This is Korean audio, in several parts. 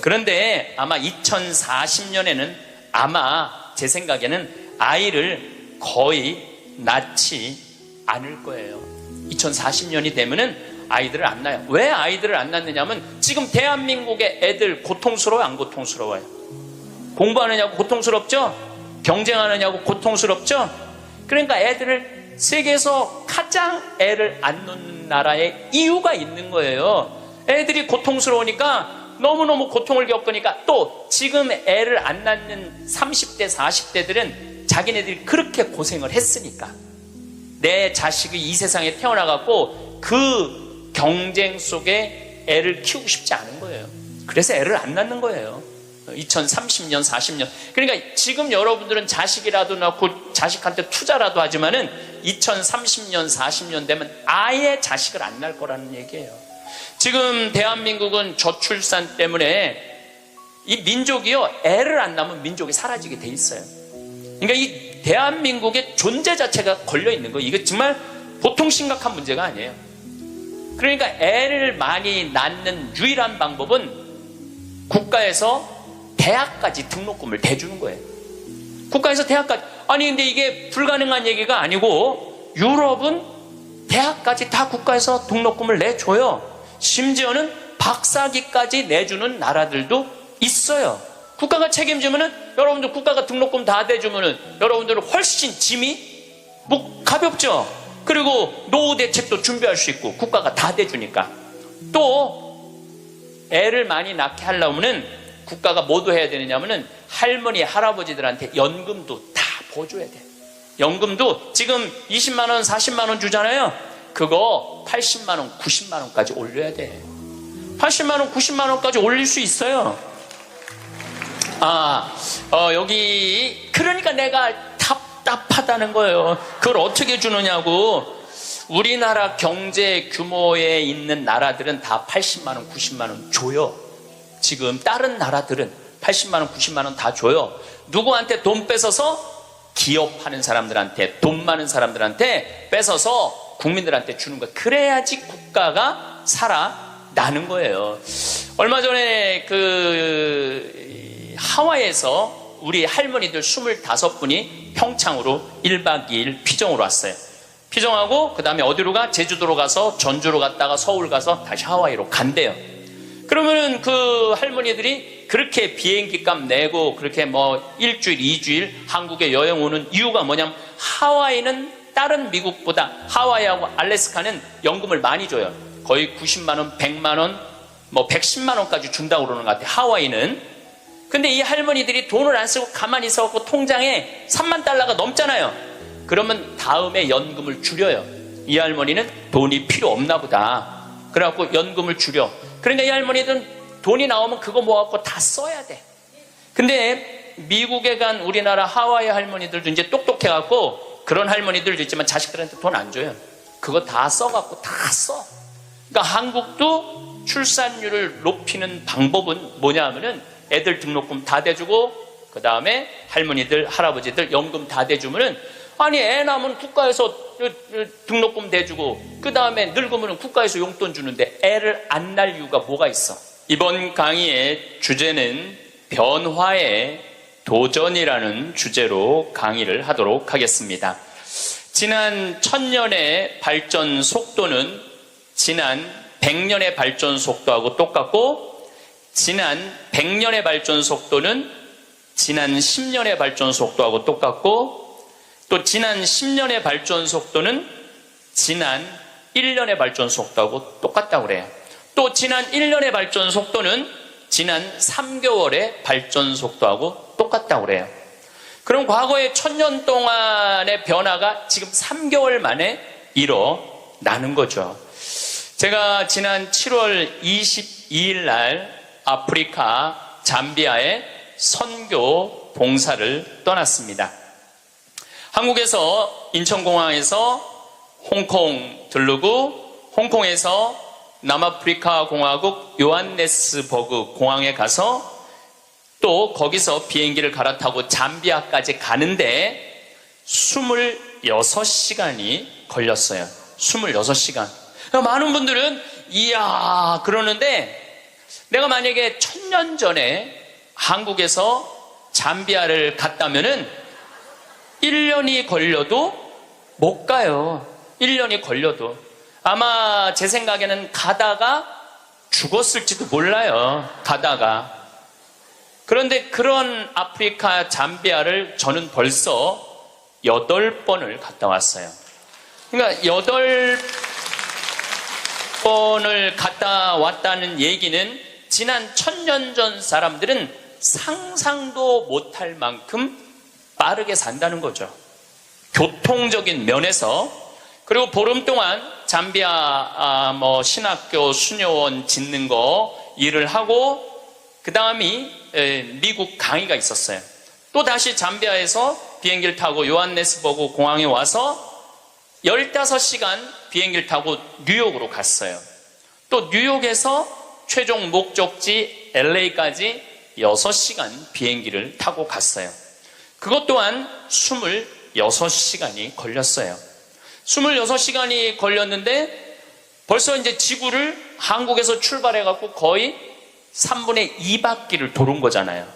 그런데 아마 2040년에는 아마 제 생각에는 아이를 거의 낳지 않을 거예요. 2040년이 되면은 아이들을 안 낳아요. 왜 아이들을 안 낳느냐면 지금 대한민국의 애들 고통스러워요, 안 고통스러워요? 공부하느냐고 고통스럽죠? 경쟁하느냐고 고통스럽죠? 그러니까 애들을 세계에서 가장 애를 안 놓는 나라에 이유가 있는 거예요. 애들이 고통스러우니까 너무너무 고통을 겪으니까, 또 지금 애를 안 낳는 30대 40대들은 자기네들이 그렇게 고생을 했으니까 내 자식이 이 세상에 태어나갖고 그 경쟁 속에 애를 키우고 싶지 않은 거예요. 그래서 애를 안 낳는 거예요. 2030년 40년. 그러니까 지금 여러분들은 자식이라도 낳고 자식한테 투자라도 하지만은 2030년 40년 되면 아예 자식을 안 낳을 거라는 얘기예요. 지금 대한민국은 저출산 때문에 이 민족이요, 애를 안 낳으면 민족이 사라지게 돼 있어요. 그러니까 이 대한민국의 존재 자체가 걸려 있는 거예요. 이게 정말 보통 심각한 문제가 아니에요. 그러니까 애를 많이 낳는 유일한 방법은 국가에서 대학까지 등록금을 대주는 거예요. 국가에서 대학까지. 아니 근데 이게 불가능한 얘기가 아니고 유럽은 대학까지 다 국가에서 등록금을 내줘요. 심지어는 박사기까지 내주는 나라들도 있어요. 국가가 책임지면은, 여러분들 국가가 등록금 다 대주면은 여러분들은 훨씬 짐이 가볍죠. 그리고 노후 대책도 준비할 수 있고 국가가 다 대주니까. 또 애를 많이 낳게 하려면은 국가가 뭐도 해야 되느냐면은 할머니 할아버지들한테 연금도 다 보줘야 돼. 연금도 지금 20만 원 40만 원 주잖아요. 그거 80만 원 90만 원까지 올려야 돼. 80만 원 90만 원까지 올릴 수 있어요. 여기 그러니까 내가 답답하다는 거예요. 그걸 어떻게 주느냐고. 우리나라 경제 규모에 있는 나라들은 다 80만 원 90만 원 줘요. 지금 다른 나라들은 80만 원 90만 원 다 줘요. 누구한테 돈 뺏어서? 기업하는 사람들한테, 돈 많은 사람들한테 뺏어서 국민들한테 주는 거예요. 그래야지 국가가 살아나는 거예요. 얼마 전에 하와이에서 우리 할머니들 25분이 평창으로 1박 2일 피정으로 왔어요. 피정하고 그 다음에 어디로 가? 제주도로 가서 전주로 갔다가 서울 가서 다시 하와이로 간대요. 그러면은 그 할머니들이 그렇게 비행기 값 내고 그렇게 뭐 일주일, 2주일 한국에 여행 오는 이유가 뭐냐면, 하와이는 다른 미국보다, 하와이하고 알래스카는 연금을 많이 줘요. 거의 90만 원, 100만 원, 뭐 110만 원까지 준다고 그러는 것 같아요, 하와이는. 근데 이 할머니들이 돈을 안 쓰고 가만히 있어갖고 통장에 3만 달러가 넘잖아요. 그러면 다음에 연금을 줄여요. 이 할머니는 돈이 필요 없나 보다. 그래갖고 연금을 줄여. 그러니까 이 할머니들은 돈이 나오면 그거 모아갖고 다 써야 돼. 근데 미국에 간 우리나라 하와이 할머니들도 이제 똑똑해갖고, 그런 할머니들도 있지만 자식들한테 돈 안 줘요. 그거 다 써갖고 다 써. 그러니까 한국도 출산율을 높이는 방법은 뭐냐 하면은 애들 등록금 다 대주고, 그 다음에 할머니들 할아버지들 연금 다 대주면은, 아니 애 낳으면 국가에서 등록금 대주고 그 다음에 늙으면 국가에서 용돈 주는데 애를 안 낳을 이유가 뭐가 있어? 이번 강의의 주제는 변화의 도전이라는 주제로 강의를 하도록 하겠습니다. 지난 1000년의 발전 속도는 지난 100년의 발전 속도하고 똑같고, 지난 100년의 발전 속도는 지난 10년의 발전 속도하고 똑같고, 또 지난 10년의 발전 속도는 지난 1년의 발전 속도하고 똑같다고 그래요. 또 지난 1년의 발전 속도는 지난 3개월의 발전 속도하고 똑같다고 그래요. 그럼 과거의 1000년 동안의 변화가 지금 3개월 만에 일어나는 거죠. 제가 지난 7월 22일 날 아프리카 잠비아에 선교 봉사를 떠났습니다. 한국에서 인천공항에서 홍콩 들르고, 홍콩에서 남아프리카 공화국 요한네스버그 공항에 가서 또 거기서 비행기를 갈아타고 잠비아까지 가는데 26시간이 걸렸어요. 26시간. 많은 분들은 이야 그러는데, 내가 만약에 1000년 전에 한국에서 잠비아를 갔다면은 1년이 걸려도 못 가요. 1년이 걸려도. 아마 제 생각에는 가다가 죽었을지도 몰라요. 가다가. 그런데 그런 아프리카 잠비아를 저는 벌써 8번을 갔다 왔어요. 그러니까 8번을 갔다 왔다는 얘기는 지난 1000년 전 사람들은 상상도 못할 만큼 빠르게 산다는 거죠. 교통적인 면에서. 그리고 보름 동안 잠비아 신학교 수녀원 짓는 거 일을 하고 그 다음이 미국 강의가 있었어요. 또 다시 잠비아에서 비행기를 타고 요하네스버그 공항에 와서 15시간 비행기를 타고 뉴욕으로 갔어요. 또 뉴욕에서 최종 목적지 LA까지 6시간 비행기를 타고 갔어요. 그것 또한 26시간이 걸렸어요. 26시간이 걸렸는데 벌써 이제 지구를 한국에서 출발해갖고 거의 3분의 2바퀴를 도는 거잖아요.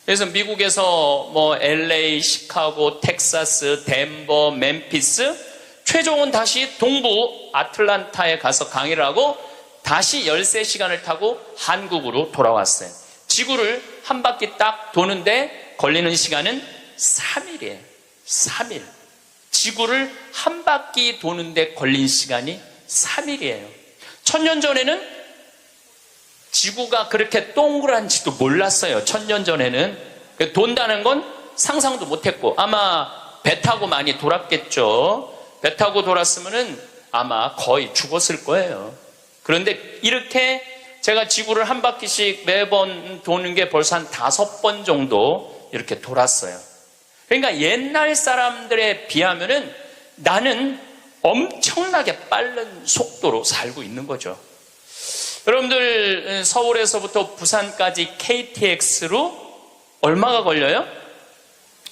그래서 미국에서 LA, 시카고, 텍사스, 덴버, 멤피스, 최종은 다시 동부 아틀란타에 가서 강의를 하고 다시 13시간을 타고 한국으로 돌아왔어요. 지구를 한 바퀴 딱 도는데 걸리는 시간은 3일이에요. 3일. 지구를 한 바퀴 도는데 걸린 시간이 3일이에요. 1000년 전에는 지구가 그렇게 동그란지도 몰랐어요. 1000년 전에는. 돈다는 건 상상도 못했고 아마 배 타고 많이 돌았겠죠. 배 타고 돌았으면은 아마 거의 죽었을 거예요. 그런데 이렇게 제가 지구를 한 바퀴씩 매번 도는 게 벌써 한 5번 정도 이렇게 돌았어요. 그러니까 옛날 사람들에 비하면은 나는 엄청나게 빠른 속도로 살고 있는 거죠. 여러분들 서울에서부터 부산까지 KTX로 얼마가 걸려요?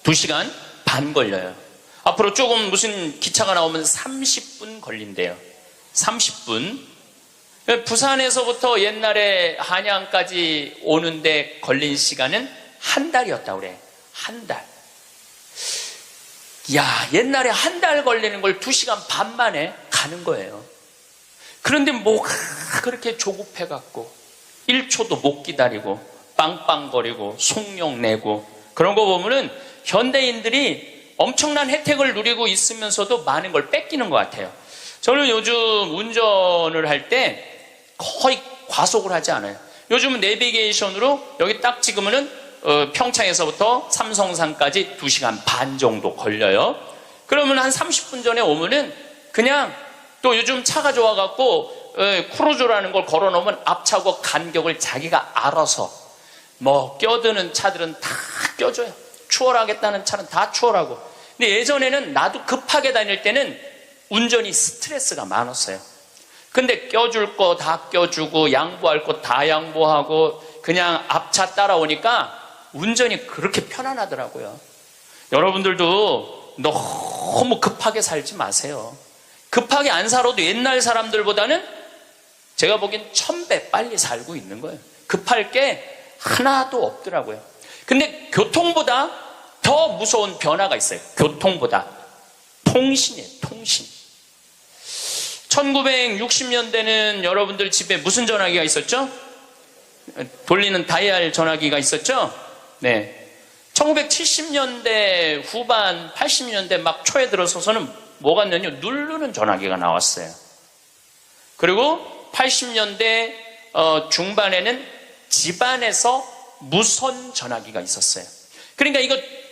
2시간 반 걸려요. 앞으로 조금 무슨 기차가 나오면 30분 걸린대요. 30분. 부산에서부터 옛날에 한양까지 오는데 걸린 시간은 한 달이었다고 그래. 한 달. 야, 옛날에 한 달 걸리는 걸 2시간 반 만에 가는 거예요. 그런데 뭐가 그렇게 조급해갖고 1초도 못 기다리고 빵빵거리고 속력 내고 그런 거 보면은 현대인들이 엄청난 혜택을 누리고 있으면서도 많은 걸 뺏기는 것 같아요. 저는 요즘 운전을 할 때 거의 과속을 하지 않아요. 요즘은 내비게이션으로 여기 딱 찍으면은 평창에서부터 삼성산까지 2시간 반 정도 걸려요. 그러면 한 30분 전에 오면은 그냥 또 요즘 차가 좋아갖고 크루즈라는 걸 걸어놓으면 앞차고 간격을 자기가 알아서 껴드는 차들은 다 껴줘요. 추월하겠다는 차는 다 추월하고. 근데 예전에는 나도 급하게 다닐 때는 운전이 스트레스가 많았어요. 근데 껴줄 거 다 껴주고 양보할 거 다 양보하고 그냥 앞차 따라오니까 운전이 그렇게 편안하더라고요. 여러분들도 너무 급하게 살지 마세요. 급하게 안 살아도 옛날 사람들보다는 제가 보기엔 1000배 빨리 살고 있는 거예요. 급할 게 하나도 없더라고요. 근데 교통보다 더 무서운 변화가 있어요. 교통보다. 통신이에요. 통신. 1960년대는 여러분들 집에 무슨 전화기가 있었죠? 돌리는 다이얼 전화기가 있었죠? 네. 1970년대 후반, 80년대 막 초에 들어서서는 뭐가 있냐면 누르는 전화기가 나왔어요. 그리고 80년대 중반에는 집안에서 무선 전화기가 있었어요. 그러니까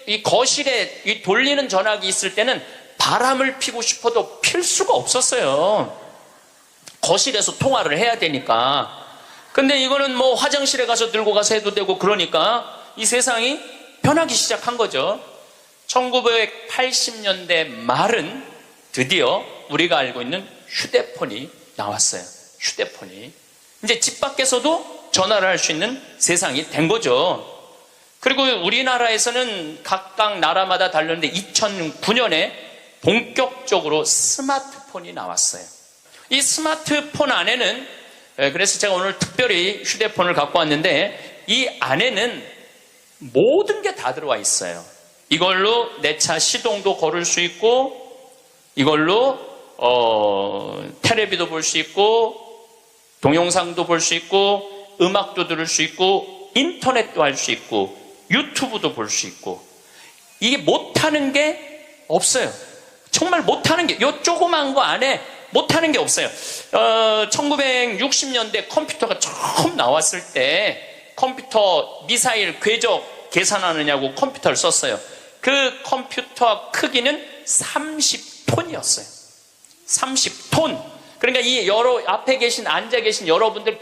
이 거실에 이 돌리는 전화기 있을 때는 바람을 피고 싶어도 필 수가 없었어요. 거실에서 통화를 해야 되니까. 근데 이거는 뭐 화장실에 가서 들고 가서 해도 되고 그러니까 이 세상이 변하기 시작한 거죠. 1980년대 말은 드디어 우리가 알고 있는 휴대폰이 나왔어요. 휴대폰이. 이제 집 밖에서도 전화를 할 수 있는 세상이 된 거죠. 그리고 우리나라에서는 각각 나라마다 다르는데 2009년에 본격적으로 스마트폰이 나왔어요. 이 스마트폰 안에는 그래서 제가 오늘 특별히 휴대폰을 갖고 왔는데 이 안에는 모든 게 다 들어와 있어요. 이걸로 내 차 시동도 걸을 수 있고, 이걸로 텔레비도 볼 수 있고, 동영상도 볼 수 있고, 음악도 들을 수 있고, 인터넷도 할 수 있고, 유튜브도 볼 수 있고, 이게 못하는 게 없어요. 정말 못하는 게, 요 조그만 거 안에 못하는 게 없어요. 1960년대 컴퓨터가 처음 나왔을 때 컴퓨터 미사일 궤적 계산하느냐고 컴퓨터를 썼어요. 그 컴퓨터 크기는 30톤이었어요. 30톤. 그러니까 이 앞에 앉아 계신 여러분들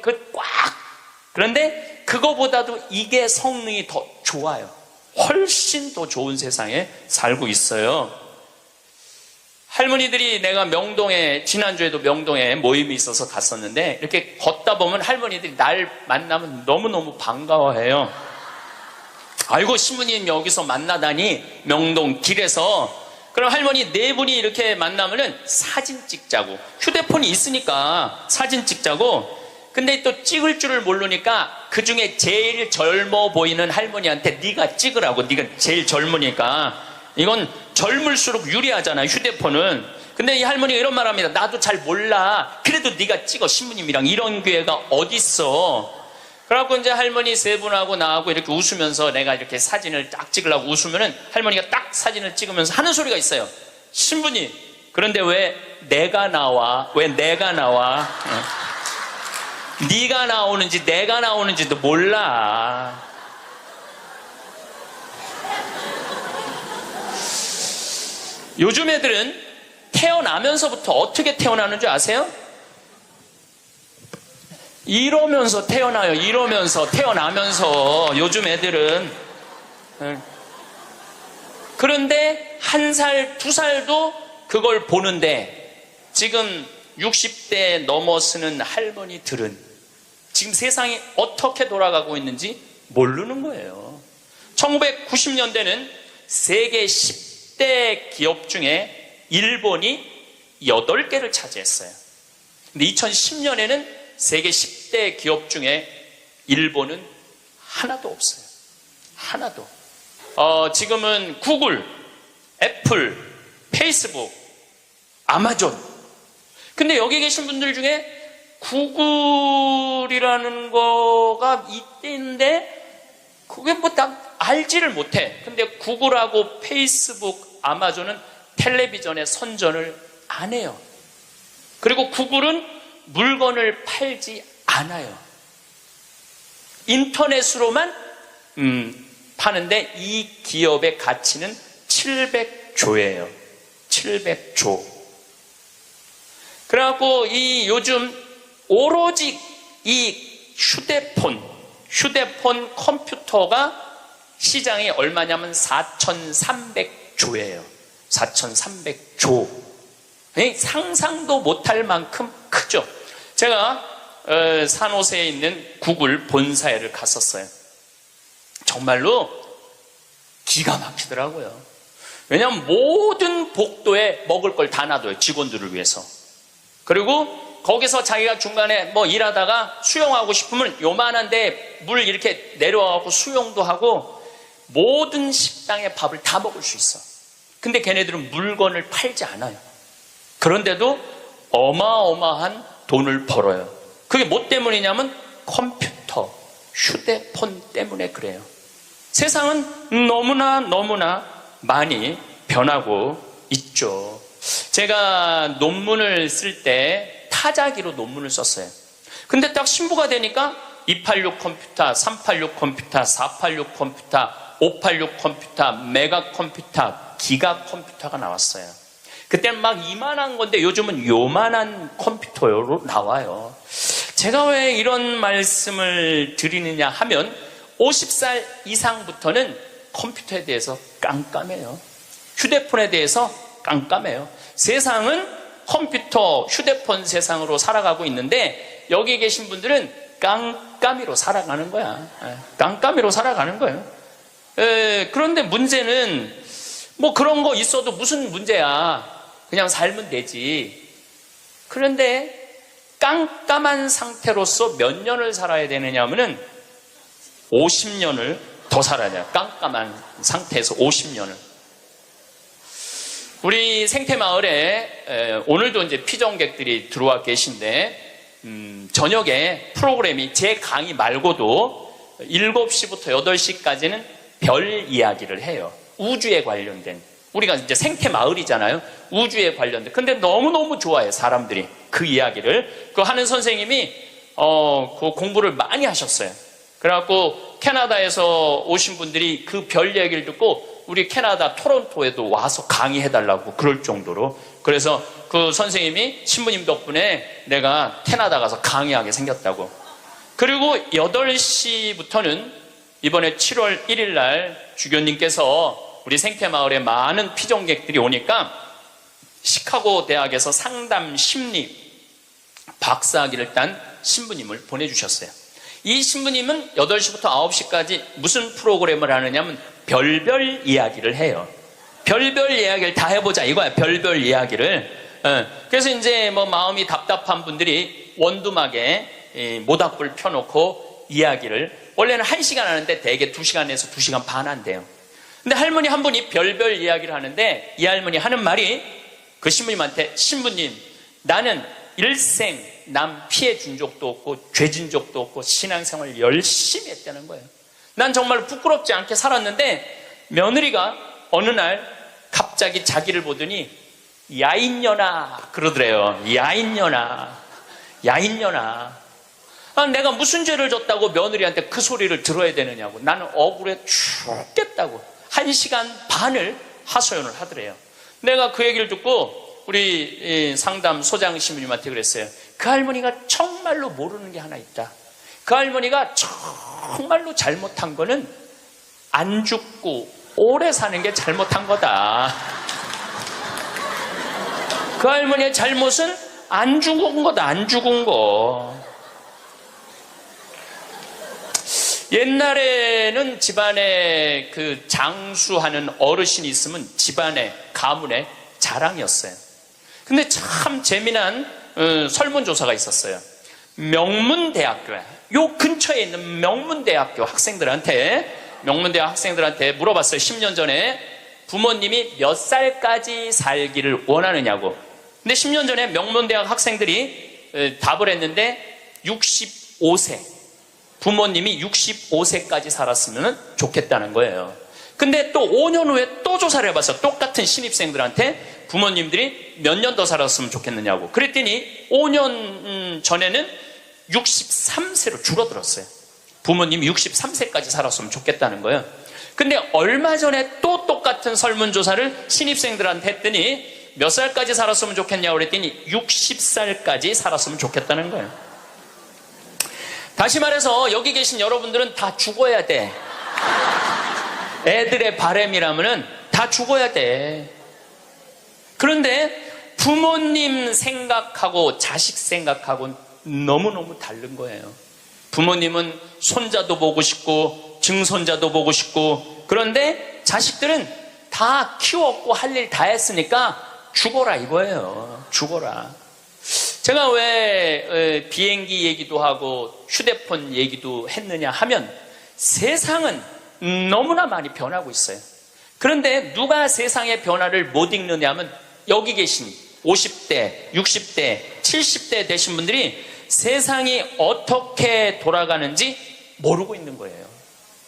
그런데 그거보다도 이게 성능이 더 좋아요. 훨씬 더 좋은 세상에 살고 있어요. 할머니들이 내가 명동에, 지난주에도 명동에 모임이 있어서 갔었는데 이렇게 걷다 보면 할머니들이 날 만나면 너무너무 반가워해요. 아이고, 신부님 여기서 만나다니, 명동 길에서. 그럼 할머니 네 분이 이렇게 만나면은 사진 찍자고. 휴대폰이 있으니까 사진 찍자고. 근데 또 찍을 줄을 모르니까 그 중에 제일 젊어 보이는 할머니한테 네가 찍으라고. 네가 제일 젊으니까. 이건 젊을수록 유리하잖아, 휴대폰은. 근데 이 할머니가 이런 말 합니다. 나도 잘 몰라. 그래도 네가 찍어, 신부님이랑. 이런 기회가 어딨어. 그래갖고 이제 할머니 세 분하고 나하고 이렇게 웃으면서 내가 이렇게 사진을 딱 찍으려고 웃으면은 할머니가 딱 사진을 찍으면서 하는 소리가 있어요. 신부님, 그런데 왜 내가 나와? 왜 내가 나와? 네가 나오는지 내가 나오는지도 몰라. 요즘 애들은 태어나면서부터 어떻게 태어나는 줄 아세요? 이러면서 태어나요. 이러면서, 태어나면서. 요즘 애들은. 그런데 1살, 2살도 그걸 보는데 지금 60대 넘어서는 할머니들은 지금 세상이 어떻게 돌아가고 있는지 모르는 거예요. 1990년대는 세계 10대 기업 중에 일본이 8개를 차지했어요. 근데 2010년에는 세계 10대 기업 중에 일본은 하나도 없어요. 하나도. 지금은 구글, 애플, 페이스북, 아마존. 근데 여기 계신 분들 중에 구글이라는 거가 있는데 그게 뭐 딱 알지를 못해. 근데 구글하고 페이스북, 아마존은 텔레비전에 선전을 안 해요. 그리고 구글은 물건을 팔지 않아요. 인터넷으로만 파는데 이 기업의 가치는 700조예요. 700조. 그래갖고 이 요즘 오로지 이 휴대폰 컴퓨터가 시장이 얼마냐면 4,300조예요. 4,300조. 상상도 못할 만큼 크죠. 제가 산호세에 있는 구글 본사에를 갔었어요. 정말로 기가 막히더라고요. 왜냐하면 모든 복도에 먹을 걸 다 놔둬요. 직원들을 위해서. 그리고 거기서 자기가 중간에 뭐 일하다가 수영하고 싶으면 요만한데 물 이렇게 내려와갖고 수영도 하고 모든 식당의 밥을 다 먹을 수 있어. 근데 걔네들은 물건을 팔지 않아요. 그런데도 어마어마한 돈을 벌어요. 그게 뭐 때문이냐면 컴퓨터, 휴대폰 때문에 그래요. 세상은 너무나 많이 변하고 있죠. 제가 논문을 쓸 때 타자기로 논문을 썼어요. 근데 딱 신부가 되니까 286 컴퓨터, 386 컴퓨터, 486 컴퓨터, 586 컴퓨터, 메가 컴퓨터, 기가 컴퓨터가 나왔어요. 그때는 막 이만한 건데 요즘은 요만한 컴퓨터로 나와요. 제가 왜 이런 말씀을 드리느냐 하면 50살 이상부터는 컴퓨터에 대해서 깜깜해요. 휴대폰에 대해서 깜깜해요. 세상은 컴퓨터, 휴대폰 세상으로 살아가고 있는데 여기 계신 분들은 깜깜이로 살아가는 거야. 깜깜이로 살아가는 거예요. 그런데 문제는 뭐 그런 거 있어도 무슨 문제야. 그냥 살면 되지. 그런데 깜깜한 상태로서 몇 년을 살아야 되느냐 하면은 50년을 더 살아야 돼요. 깜깜한 상태에서 50년을. 우리 생태마을에 오늘도 이제 피정객들이 들어와 계신데 저녁에 프로그램이 제 강의 말고도 7시부터 8시까지는 별 이야기를 해요. 우주에 관련된. 우리가 이제 생태마을이잖아요. 우주에 관련된. 근데 너무너무 좋아해요, 사람들이. 그 이야기를. 그 하는 선생님이 그 공부를 많이 하셨어요. 그래갖고 캐나다에서 오신 분들이 그 별 얘기를 듣고 우리 캐나다 토론토에도 와서 강의해달라고 그럴 정도로. 그래서 그 선생님이 신부님 덕분에 내가 캐나다 가서 강의하게 생겼다고. 그리고 8시부터는 이번에 7월 1일 날 주교님께서 우리 생태마을에 많은 피정객들이 오니까 시카고 대학에서 상담 심리 박사학위를 딴 신부님을 보내주셨어요. 이 신부님은 8시부터 9시까지 무슨 프로그램을 하느냐면 별별 이야기를 해요. 별별 이야기를 다 해보자 이거야. 별별 이야기를. 그래서 이제 뭐 마음이 답답한 분들이 원두막에 모닥불 펴놓고 이야기를, 원래는 1시간 하는데 대개 2시간에서 2시간 반 한대요. 근데 할머니 한 분이 별별 이야기를 하는데 이 할머니 하는 말이 그 신부님한테, 신부님, 나는 일생 남 피해 준 적도 없고 죄 진 적도 없고 신앙생활 열심히 했다는 거예요. 난 정말 부끄럽지 않게 살았는데 며느리가 어느 날 갑자기 자기를 보더니 야인년아 그러더래요. 야인년아, 야인년아. 내가 무슨 죄를 졌다고 며느리한테 그 소리를 들어야 되느냐고. 나는 억울해 죽겠다고 1시간 반을 하소연을 하더래요. 내가 그 얘기를 듣고 우리 상담 소장 신부님한테 그랬어요. 그 할머니가 정말로 모르는 게 하나 있다. 그 할머니가 정말로 잘못한 거는 안 죽고 오래 사는 게 잘못한 거다. 그 할머니의 잘못은 안 죽은 거다. 안 죽은 거. 옛날에는 집안에 그 장수하는 어르신이 있으면 집안의 가문의 자랑이었어요. 근데 참 재미난 설문조사가 있었어요. 명문대학교에, 요 근처에 있는 명문대학교 학생들한테, 명문대학 학생들한테 물어봤어요. 10년 전에 부모님이 몇 살까지 살기를 원하느냐고. 근데 10년 전에 명문대학 학생들이 답을 했는데 65세. 부모님이 65세까지 살았으면 좋겠다는 거예요. 근데 또 5년 후에 또 조사를 해봤어. 똑같은 신입생들한테 부모님들이 몇 년 더 살았으면 좋겠느냐고. 그랬더니 5년 전에는 63세로 줄어들었어요. 부모님이 63세까지 살았으면 좋겠다는 거예요. 근데 얼마 전에 또 똑같은 설문조사를 신입생들한테 했더니 몇 살까지 살았으면 좋겠냐고 그랬더니 60살까지 살았으면 좋겠다는 거예요. 다시 말해서 여기 계신 여러분들은 다 죽어야 돼. 애들의 바람이라면은 다 죽어야 돼. 그런데 부모님 생각하고 자식 생각하고는 너무너무 다른 거예요. 부모님은 손자도 보고 싶고 증손자도 보고 싶고, 그런데 자식들은 다 키웠고 할 일 다 했으니까 죽어라 이거예요. 죽어라. 제가 왜 비행기 얘기도 하고 휴대폰 얘기도 했느냐 하면 세상은 너무나 많이 변하고 있어요. 그런데 누가 세상의 변화를 못 읽느냐 하면 여기 계신 50대, 60대, 70대 되신 분들이 세상이 어떻게 돌아가는지 모르고 있는 거예요.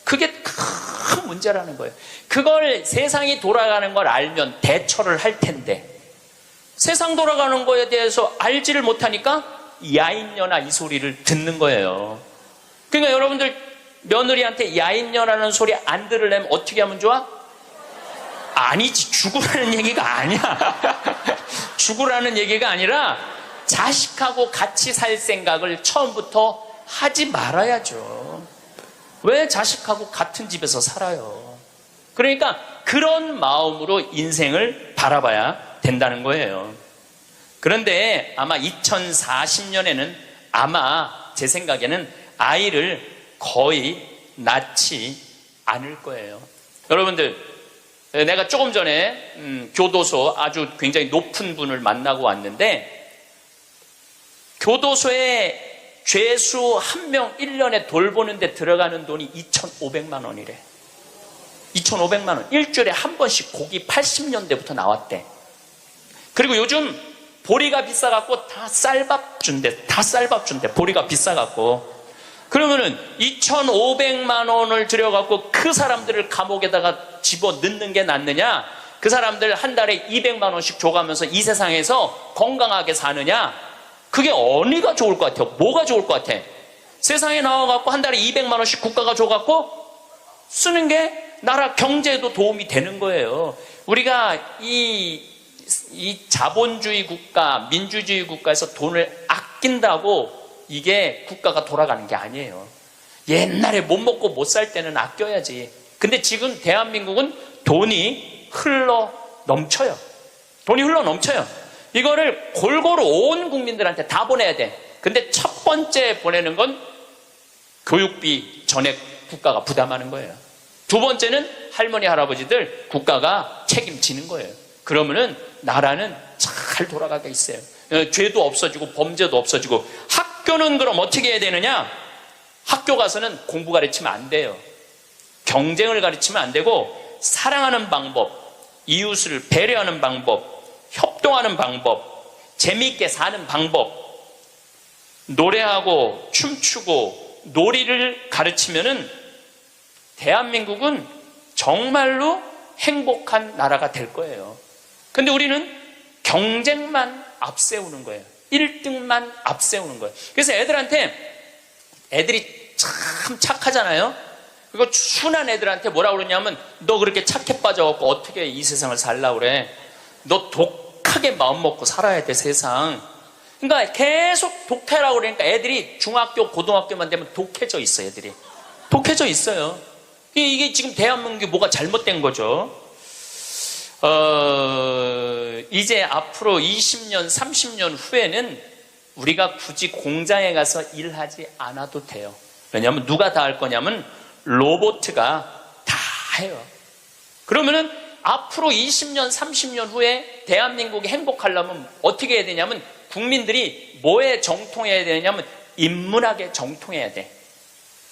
그게 큰 문제라는 거예요. 그걸 세상이 돌아가는 걸 알면 대처를 할 텐데 세상 돌아가는 거에 대해서 알지를 못하니까 야인년아 이 소리를 듣는 거예요. 그러니까 여러분들 며느리한테 야인년아라는 소리 안 들으려면 어떻게 하면 좋아? 아니지, 죽으라는 얘기가 아니야. 죽으라는 얘기가 아니라 자식하고 같이 살 생각을 처음부터 하지 말아야죠. 왜 자식하고 같은 집에서 살아요? 그러니까 그런 마음으로 인생을 바라봐야 된다는 거예요. 그런데 아마 2040년에는 아마 제 생각에는 아이를 거의 낳지 않을 거예요. 여러분들, 내가 조금 전에 교도소 아주 굉장히 높은 분을 만나고 왔는데 교도소에 죄수 한 명 1년에 돌보는데 들어가는 돈이 2,500만 원이래. 2,500만 원. 일주일에 한 번씩 고기 80년대부터 나왔대. 그리고 요즘 보리가 비싸갖고 다 쌀밥 준대. 다 쌀밥 준대. 보리가 비싸갖고. 그러면은 2,500만 원을 들여갖고 그 사람들을 감옥에다가 집어 넣는 게 낫느냐? 그 사람들 한 달에 200만 원씩 줘가면서 이 세상에서 건강하게 사느냐? 그게 어디가 좋을 것 같아요? 뭐가 좋을 것 같아? 세상에 나와갖고 한 달에 200만 원씩 국가가 줘갖고 쓰는 게 나라 경제에도 도움이 되는 거예요. 우리가 이 자본주의 국가, 민주주의 국가에서 돈을 아낀다고 이게 국가가 돌아가는 게 아니에요. 옛날에 못 먹고 못 살 때는 아껴야지. 근데 지금 대한민국은 돈이 흘러 넘쳐요. 돈이 흘러 넘쳐요. 이거를 골고루 온 국민들한테 다 보내야 돼. 근데 첫 번째 보내는 건 교육비 전액 국가가 부담하는 거예요. 두 번째는 할머니, 할아버지들 국가가 책임지는 거예요. 그러면은 나라는 잘 돌아가게 있어요. 죄도 없어지고 범죄도 없어지고. 학교는 그럼 어떻게 해야 되느냐? 학교 가서는 공부 가르치면 안 돼요. 경쟁을 가르치면 안 되고 사랑하는 방법, 이웃을 배려하는 방법, 협동하는 방법, 재미있게 사는 방법, 노래하고 춤추고 놀이를 가르치면은 대한민국은 정말로 행복한 나라가 될 거예요. 근데 우리는 경쟁만 앞세우는 거예요. 1등만 앞세우는 거예요. 그래서 애들이 참 착하잖아요. 그리고 순한 애들한테 뭐라 그러냐면 너 그렇게 착해 빠져갖고 어떻게 이 세상을 살라고 그래. 너 독하게 마음 먹고 살아야 돼, 세상. 그러니까 계속 독해라고 그러니까 애들이 중학교, 고등학교만 되면 독해져 있어, 애들이. 독해져 있어요. 이게 지금 대한민국이 뭐가 잘못된 거죠. 이제 앞으로 20년, 30년 후에는 우리가 굳이 공장에 가서 일하지 않아도 돼요. 왜냐하면 누가 다 할 거냐면 로봇가 다 해요. 그러면은 앞으로 20년, 30년 후에 대한민국이 행복하려면 어떻게 해야 되냐면 국민들이 뭐에 정통해야 되냐면 인문학에 정통해야 돼.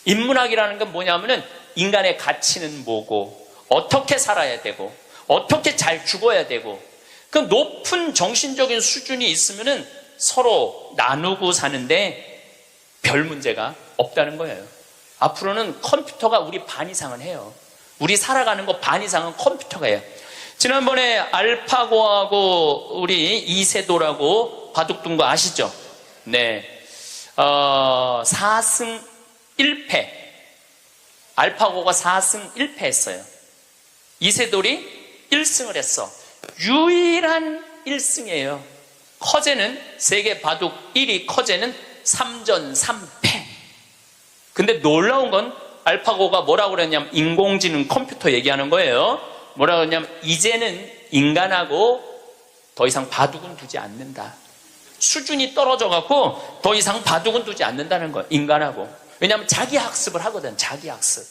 인문학이라는 건 뭐냐면은 인간의 가치는 뭐고 어떻게 살아야 되고 어떻게 잘 죽어야 되고 그 높은 정신적인 수준이 있으면은 서로 나누고 사는데 별 문제가 없다는 거예요. 앞으로는 컴퓨터가 우리 반 이상은 해요. 우리 살아가는 거 반 이상은 컴퓨터가 해요. 지난번에 알파고하고 우리 이세돌하고 바둑둔 거 아시죠? 네. 4승 1패. 알파고가 4승 1패 했어요. 이세돌이 1승을 했어. 유일한 1승이에요. 커제는 세계 바둑 1위 커제는 3전 3패. 근데 놀라운 건 알파고가 뭐라고 그랬냐면 인공지능 컴퓨터 얘기하는 거예요. 뭐라고 그랬냐면 이제는 인간하고 더 이상 바둑은 두지 않는다. 수준이 떨어져 갖고 더 이상 바둑은 두지 않는다는 거예요. 인간하고. 왜냐하면 자기 학습을 하거든. 자기 학습.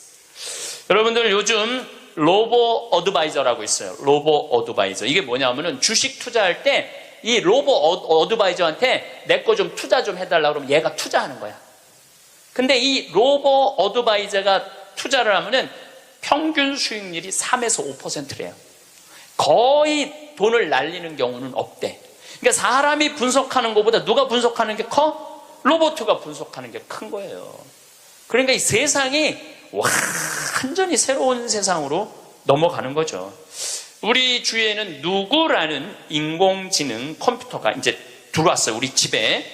여러분들 요즘 로보 어드바이저라고 있어요. 로보 어드바이저. 이게 뭐냐면은 주식 투자할 때 이 로보 어드바이저한테 내 거 좀 투자 좀 해달라고 그러면 얘가 투자하는 거야. 근데 이 로보 어드바이저가 투자를 하면은 평균 수익률이 3에서 5%래요. 거의 돈을 날리는 경우는 없대. 그러니까 사람이 분석하는 것보다 누가 분석하는 게 커? 로봇가 분석하는 게 큰 거예요. 그러니까 이 세상이 완전히 새로운 세상으로 넘어가는 거죠. 우리 주위에는 누구라는 인공지능 컴퓨터가 이제 들어왔어요. 우리 집에.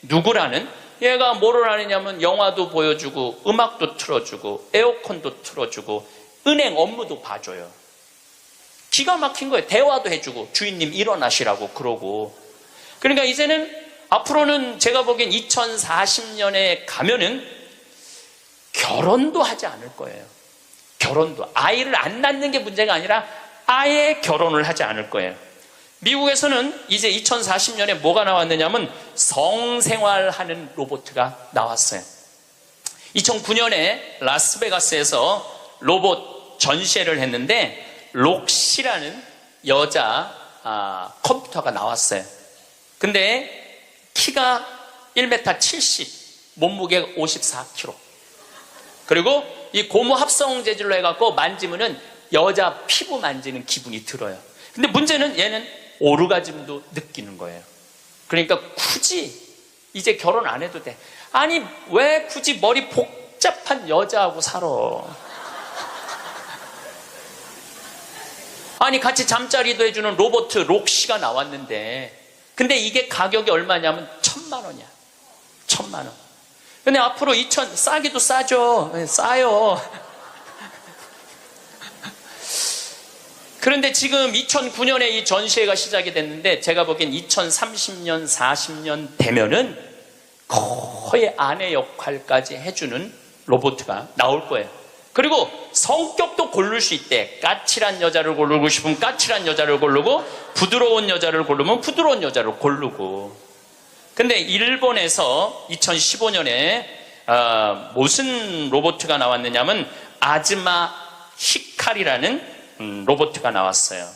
누구라는? 얘가 뭐를 하느냐면 영화도 보여주고 음악도 틀어주고 에어컨도 틀어주고 은행 업무도 봐줘요. 기가 막힌 거예요. 대화도 해주고 주인님 일어나시라고 그러고. 그러니까 이제는 앞으로는 제가 보기엔 2040년에 가면은 결혼도 하지 않을 거예요. 결혼도. 아이를 안 낳는 게 문제가 아니라 아예 결혼을 하지 않을 거예요. 미국에서는 이제 2040년에 뭐가 나왔느냐면 성생활하는 로봇가 나왔어요. 2009년에 라스베가스에서 로봇 전시회를 했는데 록시라는 여자 컴퓨터가 나왔어요. 근데 키가 1m 70, 몸무게가 54kg. 그리고 이 고무 합성 재질로 해갖고 만지면은 여자 피부 만지는 기분이 들어요. 근데 문제는 얘는 오르가즘도 느끼는 거예요. 그러니까 굳이 이제 결혼 안 해도 돼. 아니 왜 굳이 머리 복잡한 여자하고 살아? 아니 같이 잠자리도 해주는 로봇 록시가 나왔는데, 근데 이게 가격이 얼마냐면 1,000만 원이야. 1,000만 원. 근데 앞으로 싸기도 싸죠. 싸요. 그런데 지금 2009년에 이 전시회가 시작이 됐는데, 제가 보기엔 2030년, 40년 되면은 거의 아내 역할까지 해주는 로봇가 나올 거예요. 그리고 성격도 고를 수 있대. 까칠한 여자를 고르고 싶으면 까칠한 여자를 고르고, 부드러운 여자를 고르면 부드러운 여자를 고르고. 근데 일본에서 2015년에 무슨 로봇가 나왔느냐면 아즈마 히카리라는 로봇가 나왔어요.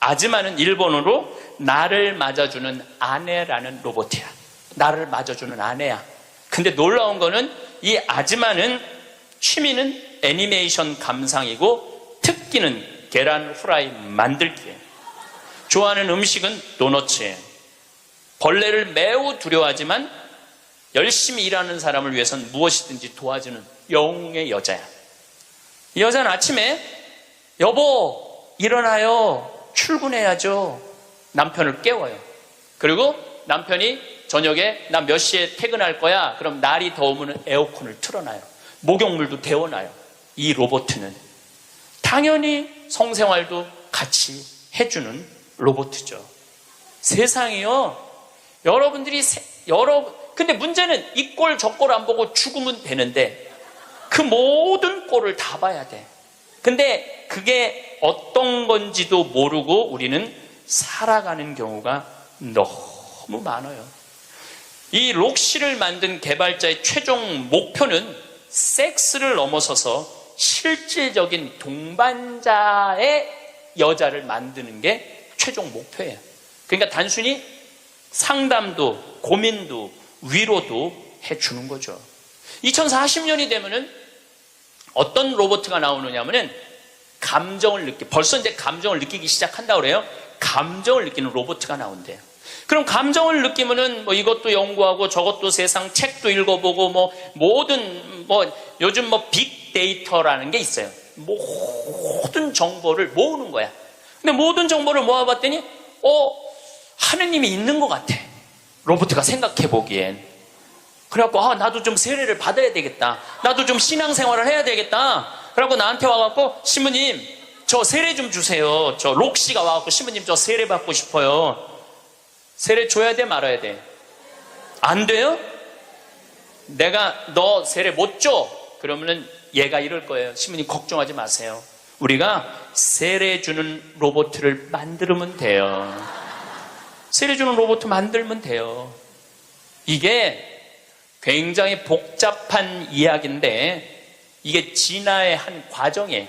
아즈마는 일본어로 나를 맞아주는 아내라는 로봇이야. 나를 맞아주는 아내야. 근데 놀라운 거는 이 아즈마는 취미는 애니메이션 감상이고 특기는 계란 후라이 만들기예요. 좋아하는 음식은 도너츠예요. 벌레를 매우 두려워하지만 열심히 일하는 사람을 위해서는 무엇이든지 도와주는 영웅의 여자야. 이 여자는 아침에 여보 일어나요, 출근해야죠, 남편을 깨워요. 그리고 남편이 저녁에 나 몇 시에 퇴근할 거야, 그럼 날이 더우면 에어컨을 틀어놔요. 목욕물도 데워놔요. 이 로봇은 당연히 성생활도 같이 해주는 로봇이죠. 세상이요, 여러분들이 근데 문제는 이 꼴 저 꼴 안 보고 죽으면 되는데 그 모든 꼴을 다 봐야 돼. 근데 그게 어떤 건지도 모르고 우리는 살아가는 경우가 너무 많아요. 이 록시를 만든 개발자의 최종 목표는 섹스를 넘어서서 실질적인 동반자의 여자를 만드는 게 최종 목표예요. 그러니까 단순히 상담도 고민도 위로도 해주는 거죠. 2040년이 되면은 어떤 로봇가 나오느냐면은 벌써 이제 감정을 느끼기 시작한다고 그래요. 감정을 느끼는 로봇가 나온대요. 그럼 감정을 느끼면은 뭐 이것도 연구하고 저것도 세상 책도 읽어보고 모든 요즘 빅데이터라는 게 있어요. 모든 정보를 모으는 거야. 근데 모든 정보를 모아봤더니 하느님이 있는 것 같아. 로봇가 생각해 보기엔. 그래갖고 나도 좀 세례를 받아야 되겠다. 나도 좀 신앙생활을 해야 되겠다. 그래갖고 나한테 와갖고 신부님 저 세례 좀 주세요. 저 록시가 와갖고 신부님 저 세례 받고 싶어요. 세례 줘야 돼 말아야 돼? 안 돼요? 내가 너 세례 못 줘? 그러면은 얘가 이럴 거예요. 신부님 걱정하지 마세요. 우리가 세례 주는 로봇을 만들면 돼요. 세례 주는 로봇 만들면 돼요. 이게 굉장히 복잡한 이야기인데 이게 진화의 한 과정이에요.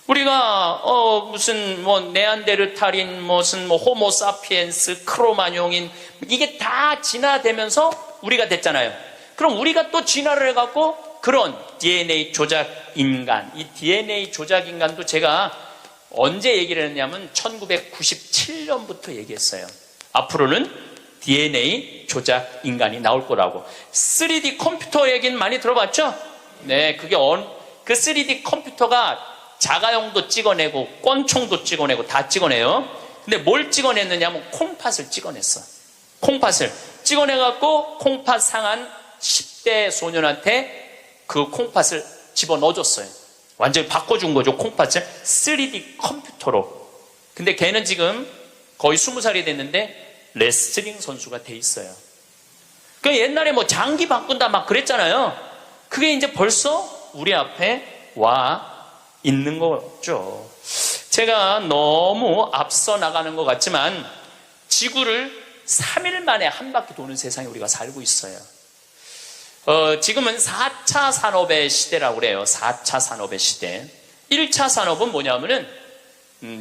우리가 무슨 네안데르탈인, 무슨 호모사피엔스, 크로마뇽인, 이게 다 진화되면서 우리가 됐잖아요. 그럼 우리가 또 진화를 해갖고 그런 DNA 조작 인간, 이 DNA 조작 인간도 제가 언제 얘기를 했냐면 1997년부터 얘기했어요. 앞으로는 DNA 조작 인간이 나올 거라고. 3D 컴퓨터 얘기는 많이 들어봤죠? 네, 그 3D 컴퓨터가 자가용도 찍어내고 권총도 찍어내고 다 찍어내요. 근데 뭘 찍어냈느냐면 콩팥을 찍어냈어. 콩팥을 찍어내갖고 콩팥 상한 10대 소년한테 그 콩팥을 집어넣어줬어요. 완전히 바꿔준 거죠. 콩팥을 3D 컴퓨터로. 근데 걔는 지금 거의 20살이 됐는데 레슬링 선수가 돼 있어요. 그 옛날에 장기 바꾼다 막 그랬잖아요. 그게 이제 벌써 우리 앞에 와 있는 거죠. 제가 너무 앞서 나가는 것 같지만 지구를 3일 만에 한 바퀴 도는 세상에 우리가 살고 있어요. 지금은 4차 산업의 시대라고 그래요. 4차 산업의 시대. 1차 산업은 뭐냐면은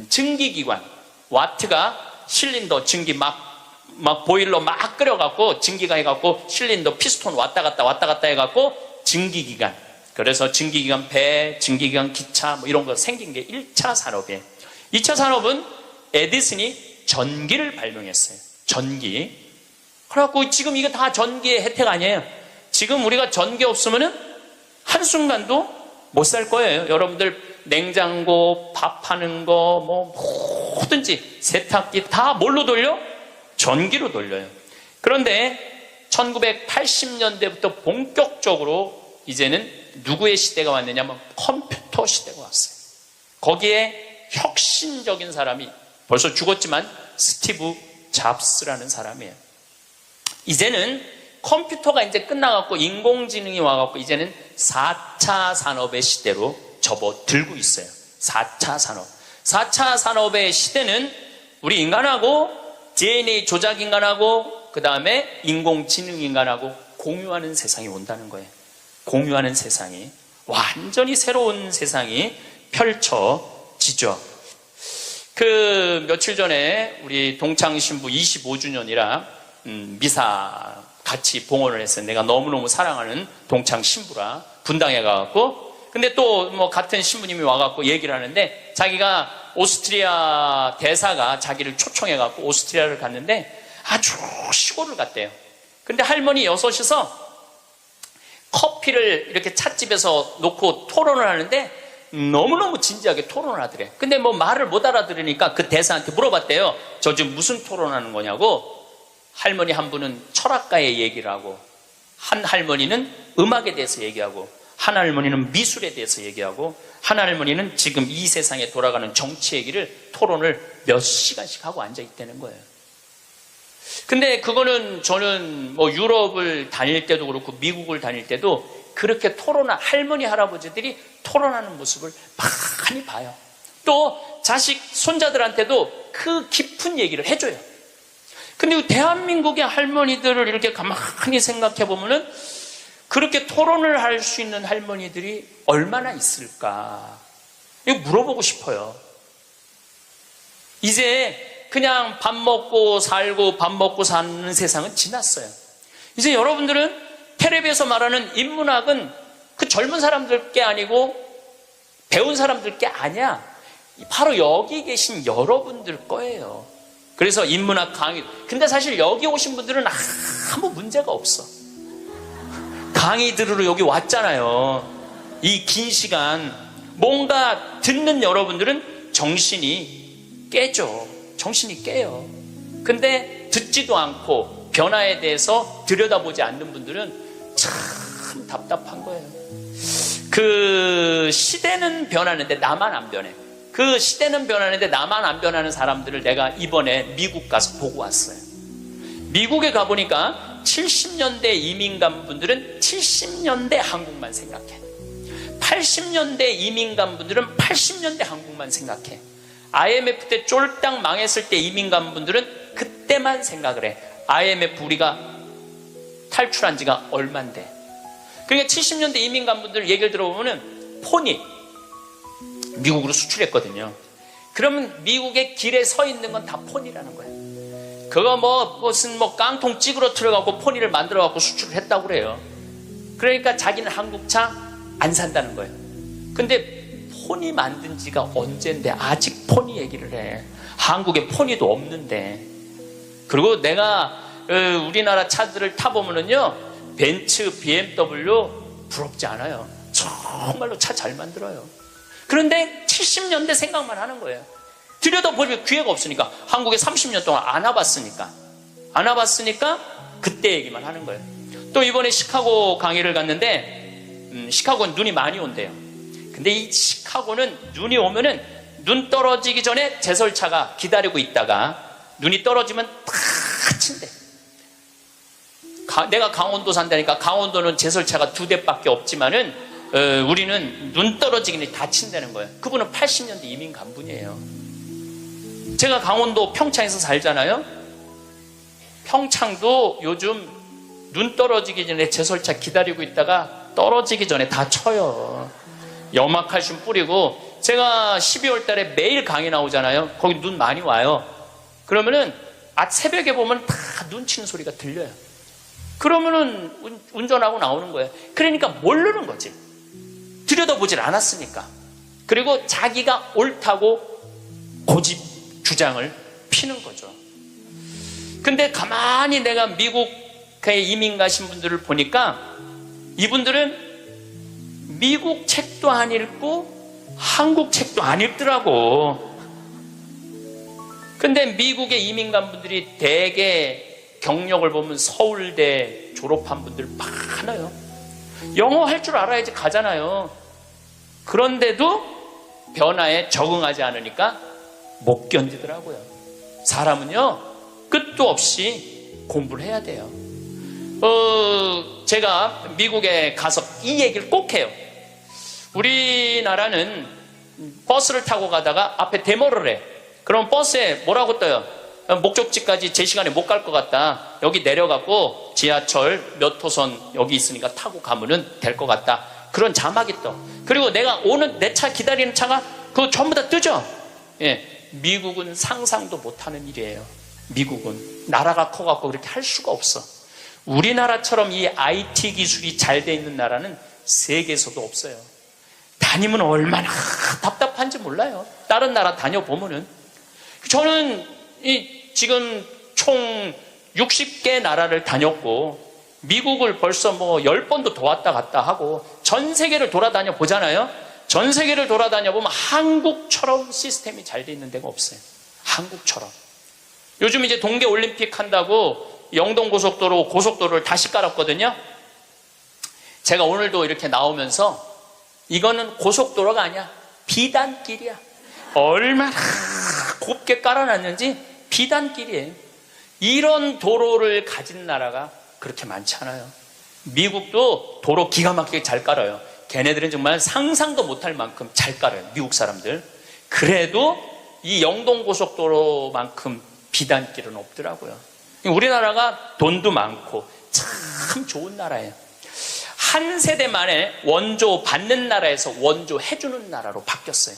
증기기관, 와트가 실린더 증기 막 막 보일러 막 끓여갖고 증기가 해갖고 실린더 피스톤 왔다 갔다 해갖고 증기기관. 그래서 증기기관 배, 증기기관 기차 뭐 이런 거 생긴 게 1차 산업이에요. 2차 산업은 에디슨이 전기를 발명했어요. 전기. 그래갖고 지금 이거 다 전기의 혜택 아니에요. 지금 우리가 전기 없으면은 한순간도 못 살 거예요. 여러분들 냉장고, 밥하는 거, 뭐 뭐든지 세탁기 다 뭘로 돌려? 전기로 돌려요. 그런데 1980년대부터 본격적으로 이제는 누구의 시대가 왔느냐면 컴퓨터 시대가 왔어요. 거기에 혁신적인 사람이 벌써 죽었지만 스티브 잡스라는 사람이에요. 이제는 컴퓨터가 이제 끝나갖고 인공지능이 와갖고 이제는 4차 산업의 시대로 접어들고 있어요. 4차 산업. 4차 산업의 시대는 우리 인간하고 DNA 조작 인간하고 그 다음에 인공지능 인간하고 공유하는 세상이 온다는 거예요. 공유하는 세상이. 완전히 새로운 세상이 펼쳐지죠. 그 며칠 전에 우리 동창신부 25주년이라 미사 같이 봉헌을 했어요. 내가 너무너무 사랑하는 동창신부라 분당에 가갖고 근데 또 뭐 같은 신부님이 와갖고 얘기를 하는데 자기가 오스트리아 대사가 자기를 초청해갖고 오스트리아를 갔는데 아주 시골을 갔대요. 근데 할머니 6이서 커피를 이렇게 찻집에서 놓고 토론을 하는데 너무너무 진지하게 토론을 하더래. 근데 뭐 말을 못 알아들으니까 그 대사한테 물어봤대요. 저 지금 무슨 토론하는 거냐고. 할머니 한 분은 철학가의 얘기를 하고 한 할머니는 음악에 대해서 얘기하고 한 할머니는 미술에 대해서 얘기하고 한 할머니는 지금 이 세상에 돌아가는 정치 얘기를 토론을 몇 시간씩 하고 앉아있다는 거예요. 근데 그거는 저는 뭐 유럽을 다닐 때도 그렇고 미국을 다닐 때도 그렇게 할머니 할아버지들이 토론하는 모습을 많이 봐요. 또 자식 손자들한테도 그 깊은 얘기를 해줘요. 근데 대한민국의 할머니들을 이렇게 가만히 생각해 보면은 그렇게 토론을 할 수 있는 할머니들이 얼마나 있을까? 이거 물어보고 싶어요. 이제 그냥 밥 먹고 살고 밥 먹고 사는 세상은 지났어요. 이제 여러분들은 텔레비에서 말하는 인문학은 그 젊은 사람들 게 아니고 배운 사람들 게 아니야. 바로 여기 계신 여러분들 거예요. 그래서 인문학 강의. 근데 사실 여기 오신 분들은 아무 문제가 없어. 강의 들으러 여기 왔잖아요. 이 긴 시간. 뭔가 듣는 여러분들은 정신이 깨죠. 정신이 깨요. 근데 듣지도 않고 변화에 대해서 들여다보지 않는 분들은 참 답답한 거예요. 그 시대는 변하는데 나만 안 변해. 그 시대는 변하는데 나만 안 변하는 사람들을 내가 이번에 미국 가서 보고 왔어요. 미국에 가보니까 70년대 이민 간 분들은 70년대 한국만 생각해. 80년대 이민 간 분들은 80년대 한국만 생각해. IMF 때 쫄딱 망했을 때 이민 간 분들은 그때만 생각을 해. IMF 우리가 탈출한 지가 얼만데. 그러니까 70년대 이민 간 분들 얘기를 들어보면은 폰이 미국으로 수출했거든요. 그러면 미국의 길에 서 있는 건 다 폰이라는 거예요. 그거 무슨 깡통 찌그러뜨려갖고 폰이를 만들어갖고 수출을 했다고 그래요. 그러니까 자기는 한국차 안 산다는 거예요. 근데 폰이 만든 지가 언젠데 아직 폰이 얘기를 해. 한국에 폰이도 없는데. 그리고 내가 우리나라 차들을 타보면은요, 벤츠, BMW 부럽지 않아요. 정말로 차 잘 만들어요. 그런데 70년대 생각만 하는 거예요. 들여다보면 기회가 없으니까. 한국에 30년 동안 안 와봤으니까 그때 얘기만 하는 거예요. 또 이번에 시카고 강의를 갔는데 시카고는 눈이 많이 온대요. 근데 이 시카고는 눈이 오면은 눈 떨어지기 전에 제설차가 기다리고 있다가 눈이 떨어지면 다 친대. 내가 강원도 산다니까 강원도는 제설차가 2대밖에 없지만은 우리는 눈 떨어지기 전에 다 친다는 거예요. 그분은 80년대 이민 간 분이에요. 제가 강원도 평창에서 살잖아요. 평창도 요즘 눈 떨어지기 전에 제설차 기다리고 있다가 떨어지기 전에 다 쳐요. 염화칼슘 뿌리고. 제가 12월 달에 매일 강의 나오잖아요. 거기 눈 많이 와요. 그러면은 새벽에 보면 다 눈 치는 소리가 들려요. 그러면은 운전하고 나오는 거예요. 그러니까 모르는 거지. 들여다보질 않았으니까. 그리고 자기가 옳다고 고집 주장을 피는 거죠. 근데 가만히 내가 미국에 이민 가신 분들을 보니까 이분들은 미국 책도 안 읽고 한국 책도 안 읽더라고. 근데 미국에 이민 간 분들이 대개 경력을 보면 서울대 졸업한 분들 많아요. 영어 할 줄 알아야지 가잖아요. 그런데도 변화에 적응하지 않으니까 못 견디더라고요. 사람은요, 끝도 없이 공부를 해야 돼요. 제가 미국에 가서 이 얘기를 꼭 해요. 우리나라는 버스를 타고 가다가 앞에 데모를 해. 그럼 버스에 뭐라고 떠요? 목적지까지 제 시간에 못 갈 것 같다. 여기 내려가고 지하철 몇 호선 여기 있으니까 타고 가면은 될 것 같다. 그런 자막이 떠. 그리고 내가 오는 내 차 기다리는 차가 그거 전부 다 뜨죠? 예. 미국은 상상도 못하는 일이에요. 미국은 나라가 커갖고 그렇게 할 수가 없어. 우리나라처럼 이 IT 기술이 잘 돼 있는 나라는 세계에서도 없어요. 다니면 얼마나 답답한지 몰라요. 다른 나라 다녀보면은. 저는 지금 총 60개 나라를 다녔고 미국을 벌써 뭐 10번도 더 왔다 갔다 하고 전 세계를 돌아다녀 보잖아요. 전 세계를 돌아다녀 보면 한국처럼 시스템이 잘 돼 있는 데가 없어요. 한국처럼. 요즘 이제 동계올림픽 한다고 영동고속도로 고속도로를 다시 깔았거든요. 제가 오늘도 이렇게 나오면서 이거는 고속도로가 아니야. 비단길이야. 얼마나 곱게 깔아놨는지 비단길이에요. 이런 도로를 가진 나라가 그렇게 많지 않아요. 미국도 도로 기가 막히게 잘 깔아요. 걔네들은 정말 상상도 못할 만큼 잘 깔아요. 미국 사람들. 그래도 이 영동고속도로만큼 비단길은 없더라고요. 우리나라가 돈도 많고 참 좋은 나라예요. 한 세대 만에 원조 받는 나라에서 원조 해주는 나라로 바뀌었어요.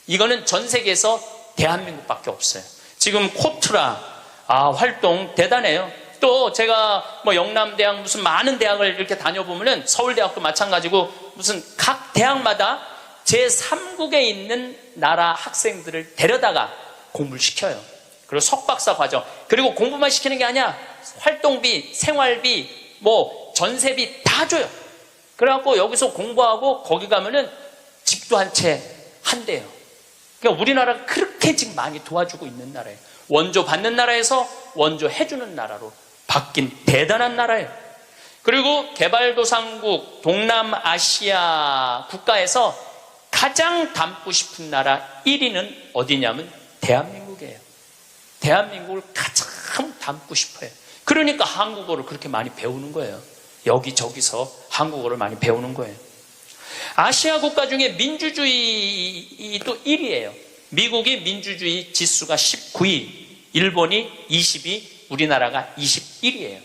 이거는 전 세계에서 대한민국밖에 없어요. 지금 코트라 활동 대단해요. 또 제가 뭐 영남대학 무슨 많은 대학을 이렇게 다녀보면은 서울대학도 마찬가지고 무슨 각 대학마다 제3국에 있는 나라 학생들을 데려다가 공부를 시켜요. 그리고 석박사 과정. 그리고 공부만 시키는 게 아니야. 활동비, 생활비, 뭐 전세비 다 줘요. 그래갖고 여기서 공부하고 거기 가면은 집도 한 채 한대요. 그러니까 우리나라가 그렇게 지금 많이 도와주고 있는 나라예요. 원조 받는 나라에서 원조 해주는 나라로 바뀐 대단한 나라예요. 그리고 개발도상국 동남아시아 국가에서 가장 닮고 싶은 나라 1위는 어디냐면 대한민국이에요. 대한민국을 가장 닮고 싶어요. 그러니까 한국어를 그렇게 많이 배우는 거예요. 여기저기서 한국어를 많이 배우는 거예요. 아시아 국가 중에 민주주의도 1위예요. 미국이 민주주의 지수가 19위, 일본이 20위, 우리나라가 21위예요.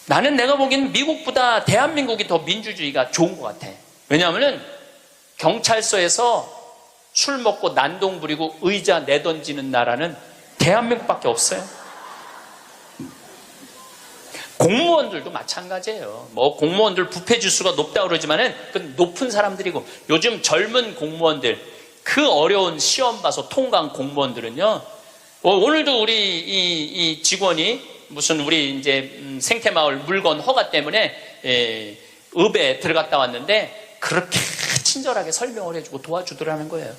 나는 내가 보기엔 미국보다 대한민국이 더 민주주의가 좋은 것 같아. 왜냐하면 경찰서에서 술 먹고 난동 부리고 의자 내던지는 나라는 대한민국밖에 없어요. 공무원들도 마찬가지예요. 뭐 공무원들 부패 지수가 높다고 그러지만은 그 높은 사람들이고 요즘 젊은 공무원들 그 어려운 시험 봐서 통과한 공무원들은요. 오늘도 우리 이 직원이 무슨 우리 이제 생태마을 물건 허가 때문에 읍에 들어갔다 왔는데 그렇게 친절하게 설명을 해주고 도와주더라는 거예요.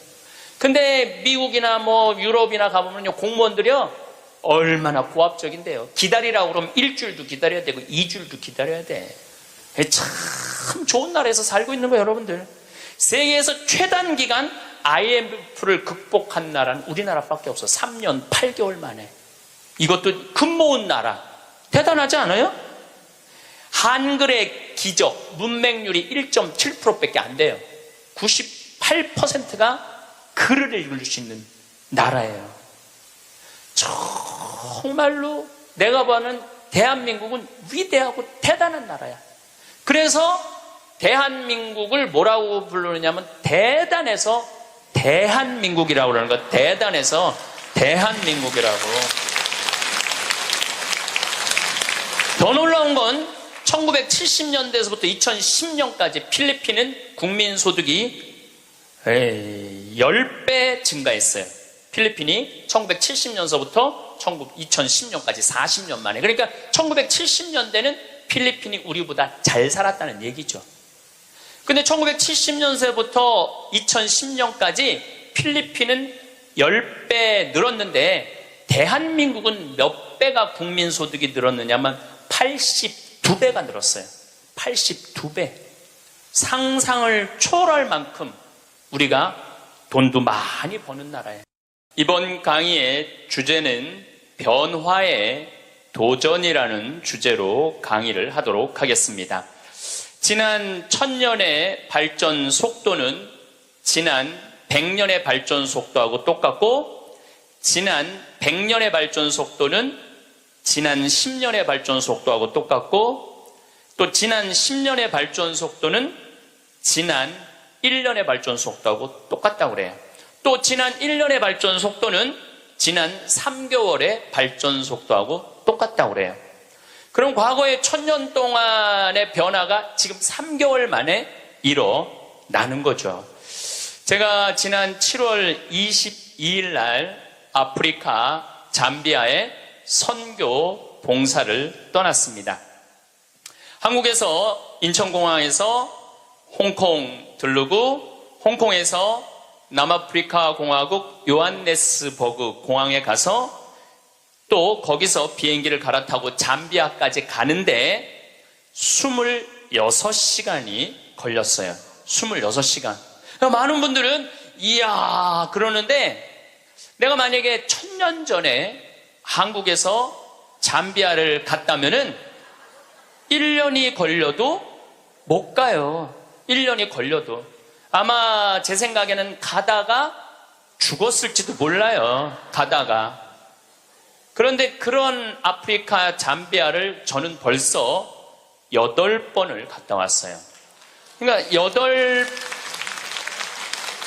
근데 미국이나 뭐 유럽이나 가보면요 공무원들이요 얼마나 고압적인데요. 기다리라고 그러면 일주일도 기다려야 되고 2주일도 기다려야 돼. 참 좋은 나라에서 살고 있는 거예요, 여러분들. 세계에서 최단 기간 IMF를 극복한 나라는 우리나라밖에 없어. 3년 8개월 만에. 이것도 금 모은 나라. 대단하지 않아요? 한글의 기적, 문맹률이 1.7%밖에 안 돼요. 98%가 글을 읽을 수 있는 나라예요. 정말로 내가 보는 대한민국은 위대하고 대단한 나라야. 그래서 대한민국을 뭐라고 부르느냐면 대단해서 대한민국이라고 그러는 거야. 대단해서 대한민국이라고. 더 놀라운 건 1970년대에서부터 2010년까지 필리핀은 국민소득이 10배 증가했어요. 필리핀이 1970년서부터 2010년까지 40년 만에. 그러니까 1970년대는 필리핀이 우리보다 잘 살았다는 얘기죠. 근데 1970년대부터 2010년까지 필리핀은 10배 늘었는데 대한민국은 몇 배가 국민소득이 늘었느냐면 82배가 늘었어요. 82배. 상상을 초월할 만큼 우리가 돈도 많이 버는 나라예요. 이번 강의의 주제는 변화의 도전이라는 주제로 강의를 하도록 하겠습니다. 지난 1000년의 발전 속도는 지난 100년의 발전 속도하고 똑같고, 지난 100년의 발전 속도는 지난 10년의 발전 속도하고 똑같고, 또 지난 10년의 발전 속도는 지난 1년의 발전 속도하고 똑같다고 그래요. 또 지난 1년의 발전 속도는 지난 3개월의 발전 속도하고 똑같다고 그래요. 그럼 과거의 1000년 동안의 변화가 지금 3개월 만에 일어나는 거죠. 제가 지난 7월 22일 날 아프리카 잠비아에 선교 봉사를 떠났습니다. 한국에서 인천공항에서 홍콩 들르고, 홍콩에서 남아프리카 공화국 요한네스버그 공항에 가서 또 거기서 비행기를 갈아타고 잠비아까지 가는데 26시간이 걸렸어요. 26시간. 많은 분들은 이야 그러는데, 내가 만약에 1000년 전에 한국에서 잠비아를 갔다면은 1년이 걸려도 못 가요. 1년이 걸려도. 아마 제 생각에는 가다가 죽었을지도 몰라요. 가다가. 그런데 그런 아프리카 잠비아를 저는 벌써 8번을 갔다 왔어요. 그러니까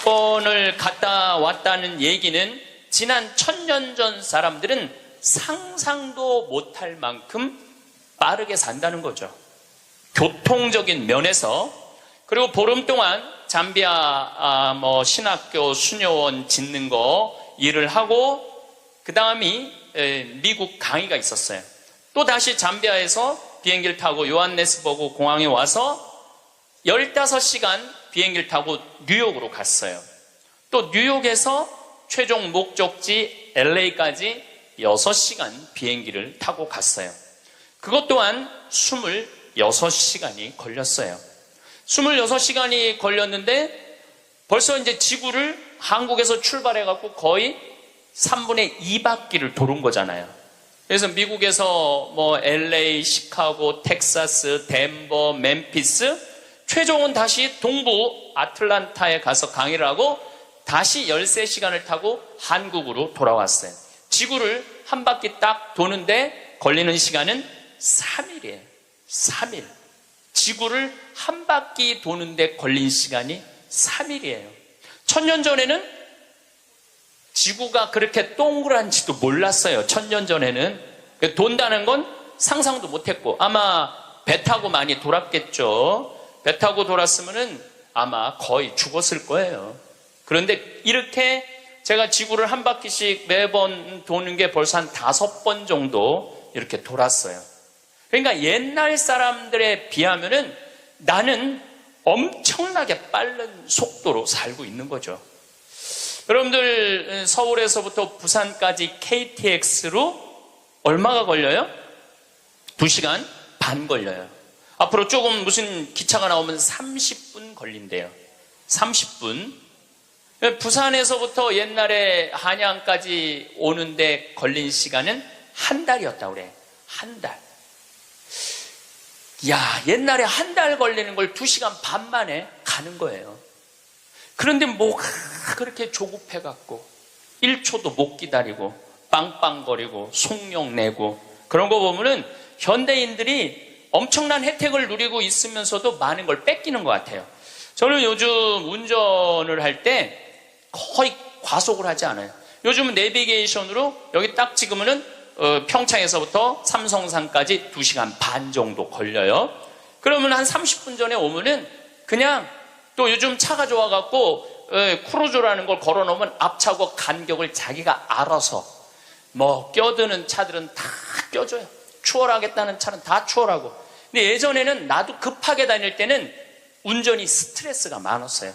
8번을 갔다 왔다는 얘기는 지난 1000년 전 사람들은 상상도 못할 만큼 빠르게 산다는 거죠. 교통적인 면에서. 그리고 보름 동안 잠비아 신학교 수녀원 짓는 거 일을 하고, 그 다음이 미국 강의가 있었어요. 또 다시 잠비아에서 비행기를 타고 요한네스버그 공항에 와서 15시간 비행기를 타고 뉴욕으로 갔어요. 또 뉴욕에서 최종 목적지 LA까지 6시간 비행기를 타고 갔어요. 그것 또한 26시간이 걸렸어요. 26시간이 걸렸는데 벌써 이제 지구를 한국에서 출발해갖고 거의 3분의 2바퀴를 도는 거잖아요. 그래서 미국에서 LA, 시카고, 텍사스, 덴버, 멤피스, 최종은 다시 동부 아틀란타에 가서 강의를 하고 다시 13시간을 타고 한국으로 돌아왔어요. 지구를 한 바퀴 딱 도는데 걸리는 시간은 3일이에요. 3일. 지구를 한 바퀴 도는데 걸린 시간이 3일이에요. 1000년 전에는 지구가 그렇게 동그란지도 몰랐어요. 1000년 전에는. 돈다는 건 상상도 못했고, 아마 배 타고 많이 돌았겠죠. 배 타고 돌았으면은 아마 거의 죽었을 거예요. 그런데 이렇게 제가 지구를 한 바퀴씩 매번 도는 게 벌써 한 5번 정도 이렇게 돌았어요. 그러니까 옛날 사람들에 비하면은 나는 엄청나게 빠른 속도로 살고 있는 거죠. 여러분들 서울에서부터 부산까지 KTX로 얼마가 걸려요? 2시간 반 걸려요. 앞으로 조금 무슨 기차가 나오면 30분 걸린대요. 30분. 부산에서부터 옛날에 한양까지 오는데 걸린 시간은 한 달이었다고 그래. 한 달. 야, 옛날에 한 달 걸리는 걸 2시간 반 만에 가는 거예요. 그런데 뭐가 그렇게 조급해갖고 1초도 못 기다리고 빵빵거리고 속욕 내고 그런 거 보면은 현대인들이 엄청난 혜택을 누리고 있으면서도 많은 걸 뺏기는 것 같아요. 저는 요즘 운전을 할 때 거의 과속을 하지 않아요. 요즘은 내비게이션으로 여기 딱 찍으면은 평창에서부터 삼성산까지 2시간 반 정도 걸려요. 그러면 한 30분 전에 오면은 그냥 또 요즘 차가 좋아갖고 크루즈라는 걸 걸어놓으면 앞차고 간격을 자기가 알아서 뭐 껴드는 차들은 다 껴줘요. 추월하겠다는 차는 다 추월하고. 근데 예전에는 나도 급하게 다닐 때는 운전이 스트레스가 많았어요.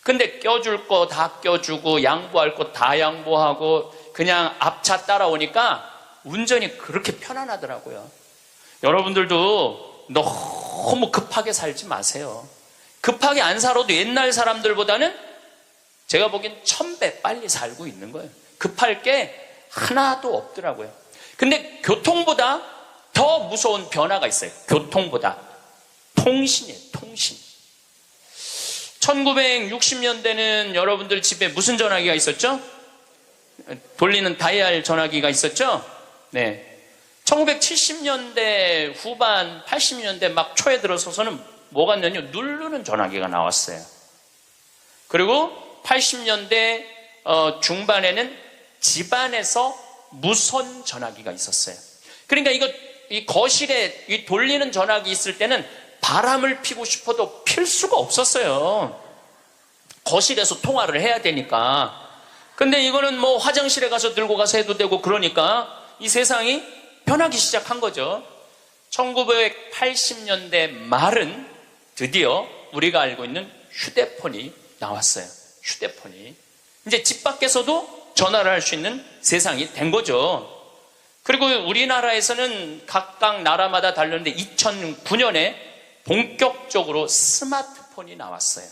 근데 껴줄 거 다 껴주고 양보할 거 다 양보하고 그냥 앞차 따라오니까 운전이 그렇게 편안하더라고요. 여러분들도 너무 급하게 살지 마세요. 급하게 안 살아도 옛날 사람들보다는 제가 보기엔 1000배 빨리 살고 있는 거예요. 급할 게 하나도 없더라고요. 근데 교통보다 더 무서운 변화가 있어요. 교통보다 통신이에요. 통신. 1960년대는 여러분들 집에 무슨 전화기가 있었죠? 돌리는 다이얼 전화기가 있었죠? 네. 1970년대 후반 80년대 막 초에 들어서서는 뭐가 있냐면 누르는 전화기가 나왔어요. 그리고 80년대 중반에는 집안에서 무선 전화기가 있었어요. 그러니까 이 거실에 이 돌리는 전화기 있을 때는 바람을 피고 싶어도 필 수가 없었어요. 거실에서 통화를 해야 되니까. 근데 이거는 뭐 화장실에 가서 들고 가서 해도 되고 그러니까 이 세상이 변하기 시작한 거죠. 1980년대 말은 드디어 우리가 알고 있는 휴대폰이 나왔어요. 휴대폰이. 이제 집 밖에서도 전화를 할 수 있는 세상이 된 거죠. 그리고 우리나라에서는 각각 나라마다 다르는데 2009년에 본격적으로 스마트폰이 나왔어요.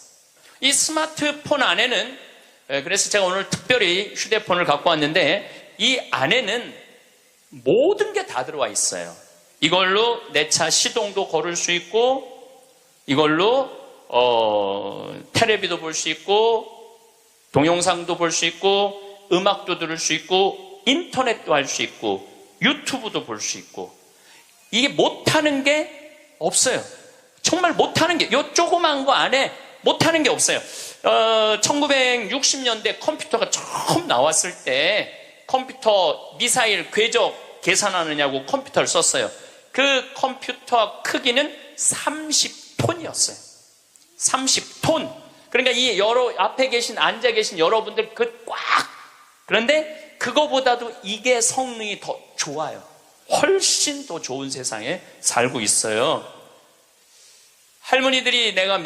이 스마트폰 안에는, 그래서 제가 오늘 특별히 휴대폰을 갖고 왔는데 이 안에는 모든 게 다 들어와 있어요. 이걸로 내 차 시동도 걸을 수 있고, 이걸로 텔레비도 볼 수 있고, 동영상도 볼 수 있고, 음악도 들을 수 있고, 인터넷도 할 수 있고, 유튜브도 볼 수 있고. 이게 못하는 게 없어요. 정말 못하는 게, 요 조그만 거 안에 못하는 게 없어요. 1960년대 컴퓨터가 처음 나왔을 때 컴퓨터 미사일 궤적 계산하느냐고 컴퓨터를 썼어요. 그 컴퓨터 크기는 30톤이었어요. 30톤. 그러니까 이 앞에 앉아 계신 여러분들 그런데 그거보다도 이게 성능이 더 좋아요. 훨씬 더 좋은 세상에 살고 있어요. 할머니들이 내가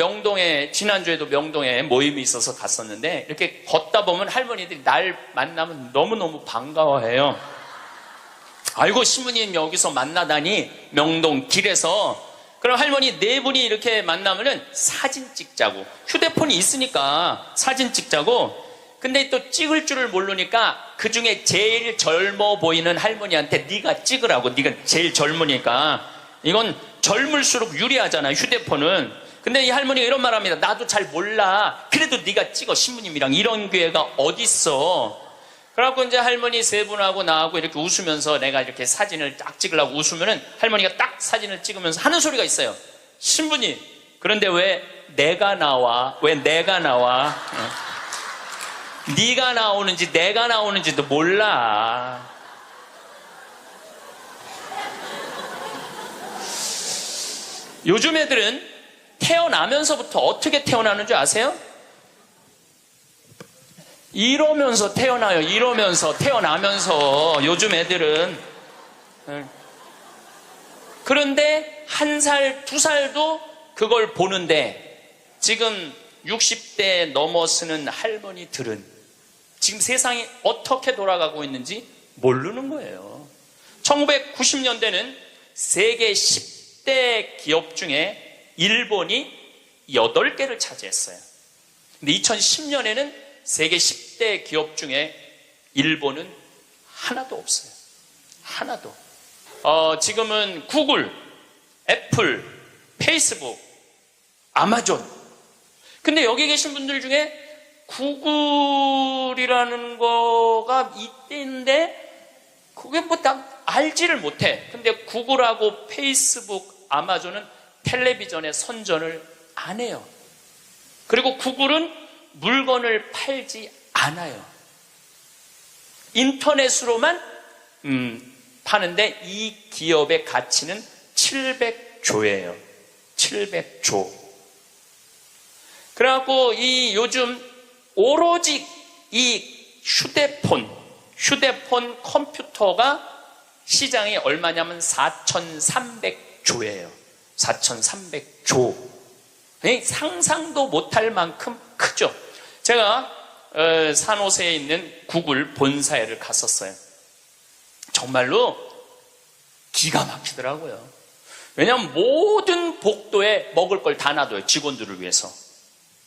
지난주에도 명동에 모임이 있어서 갔었는데 이렇게 걷다 보면 할머니들이 날 만나면 너무너무 반가워해요. 아이고 신부님 여기서 만나다니 명동 길에서. 그럼 할머니 4분이 이렇게 만나면은 사진 찍자고. 휴대폰이 있으니까 사진 찍자고. 근데 또 찍을 줄을 모르니까 그 중에 제일 젊어 보이는 할머니한테 네가 찍으라고. 네가 제일 젊으니까. 이건 젊을수록 유리하잖아 휴대폰은. 근데 이 할머니가 이런 말 합니다. 나도 잘 몰라. 그래도 네가 찍어 신부님이랑. 이런 기회가 어딨어. 그래갖고 이제 할머니 3분하고 나하고 이렇게 웃으면서 내가 이렇게 사진을 딱 찍으려고 웃으면은 할머니가 딱 사진을 찍으면서 하는 소리가 있어요. 신부님, 그런데 왜 내가 나와? 왜 내가 나와? 네가 나오는지 내가 나오는지도 몰라. 요즘 애들은 태어나면서부터 어떻게 태어나는 줄 아세요? 이러면서 태어나요. 이러면서 태어나면서 요즘 애들은. 그런데 1살, 2살도 그걸 보는데 지금 60대 넘어서는 할머니들은 지금 세상이 어떻게 돌아가고 있는지 모르는 거예요. 1990년대는 세계 10대 기업 중에 일본이 8개를 차지했어요. 근데 2010년에는 세계 10대 기업 중에 일본은 하나도 없어요. 하나도. 지금은 구글, 애플, 페이스북, 아마존. 근데 여기 계신 분들 중에 구글이라는 거가 있는데 그게 뭐 딱 알지를 못해. 근데 구글하고 페이스북, 아마존은 텔레비전에 선전을 안 해요. 그리고 구글은 물건을 팔지 않아요. 인터넷으로만 파는데 이 기업의 가치는 700조예요. 700조. 그래갖고 이 요즘 오로지 이 휴대폰 컴퓨터가 시장이 얼마냐면 4,300조예요. 4,300조. 상상도 못할 만큼 크죠. 제가 산호세에 있는 구글 본사에를 갔었어요. 정말로 기가 막히더라고요. 왜냐하면 모든 복도에 먹을 걸 다 놔둬요. 직원들을 위해서.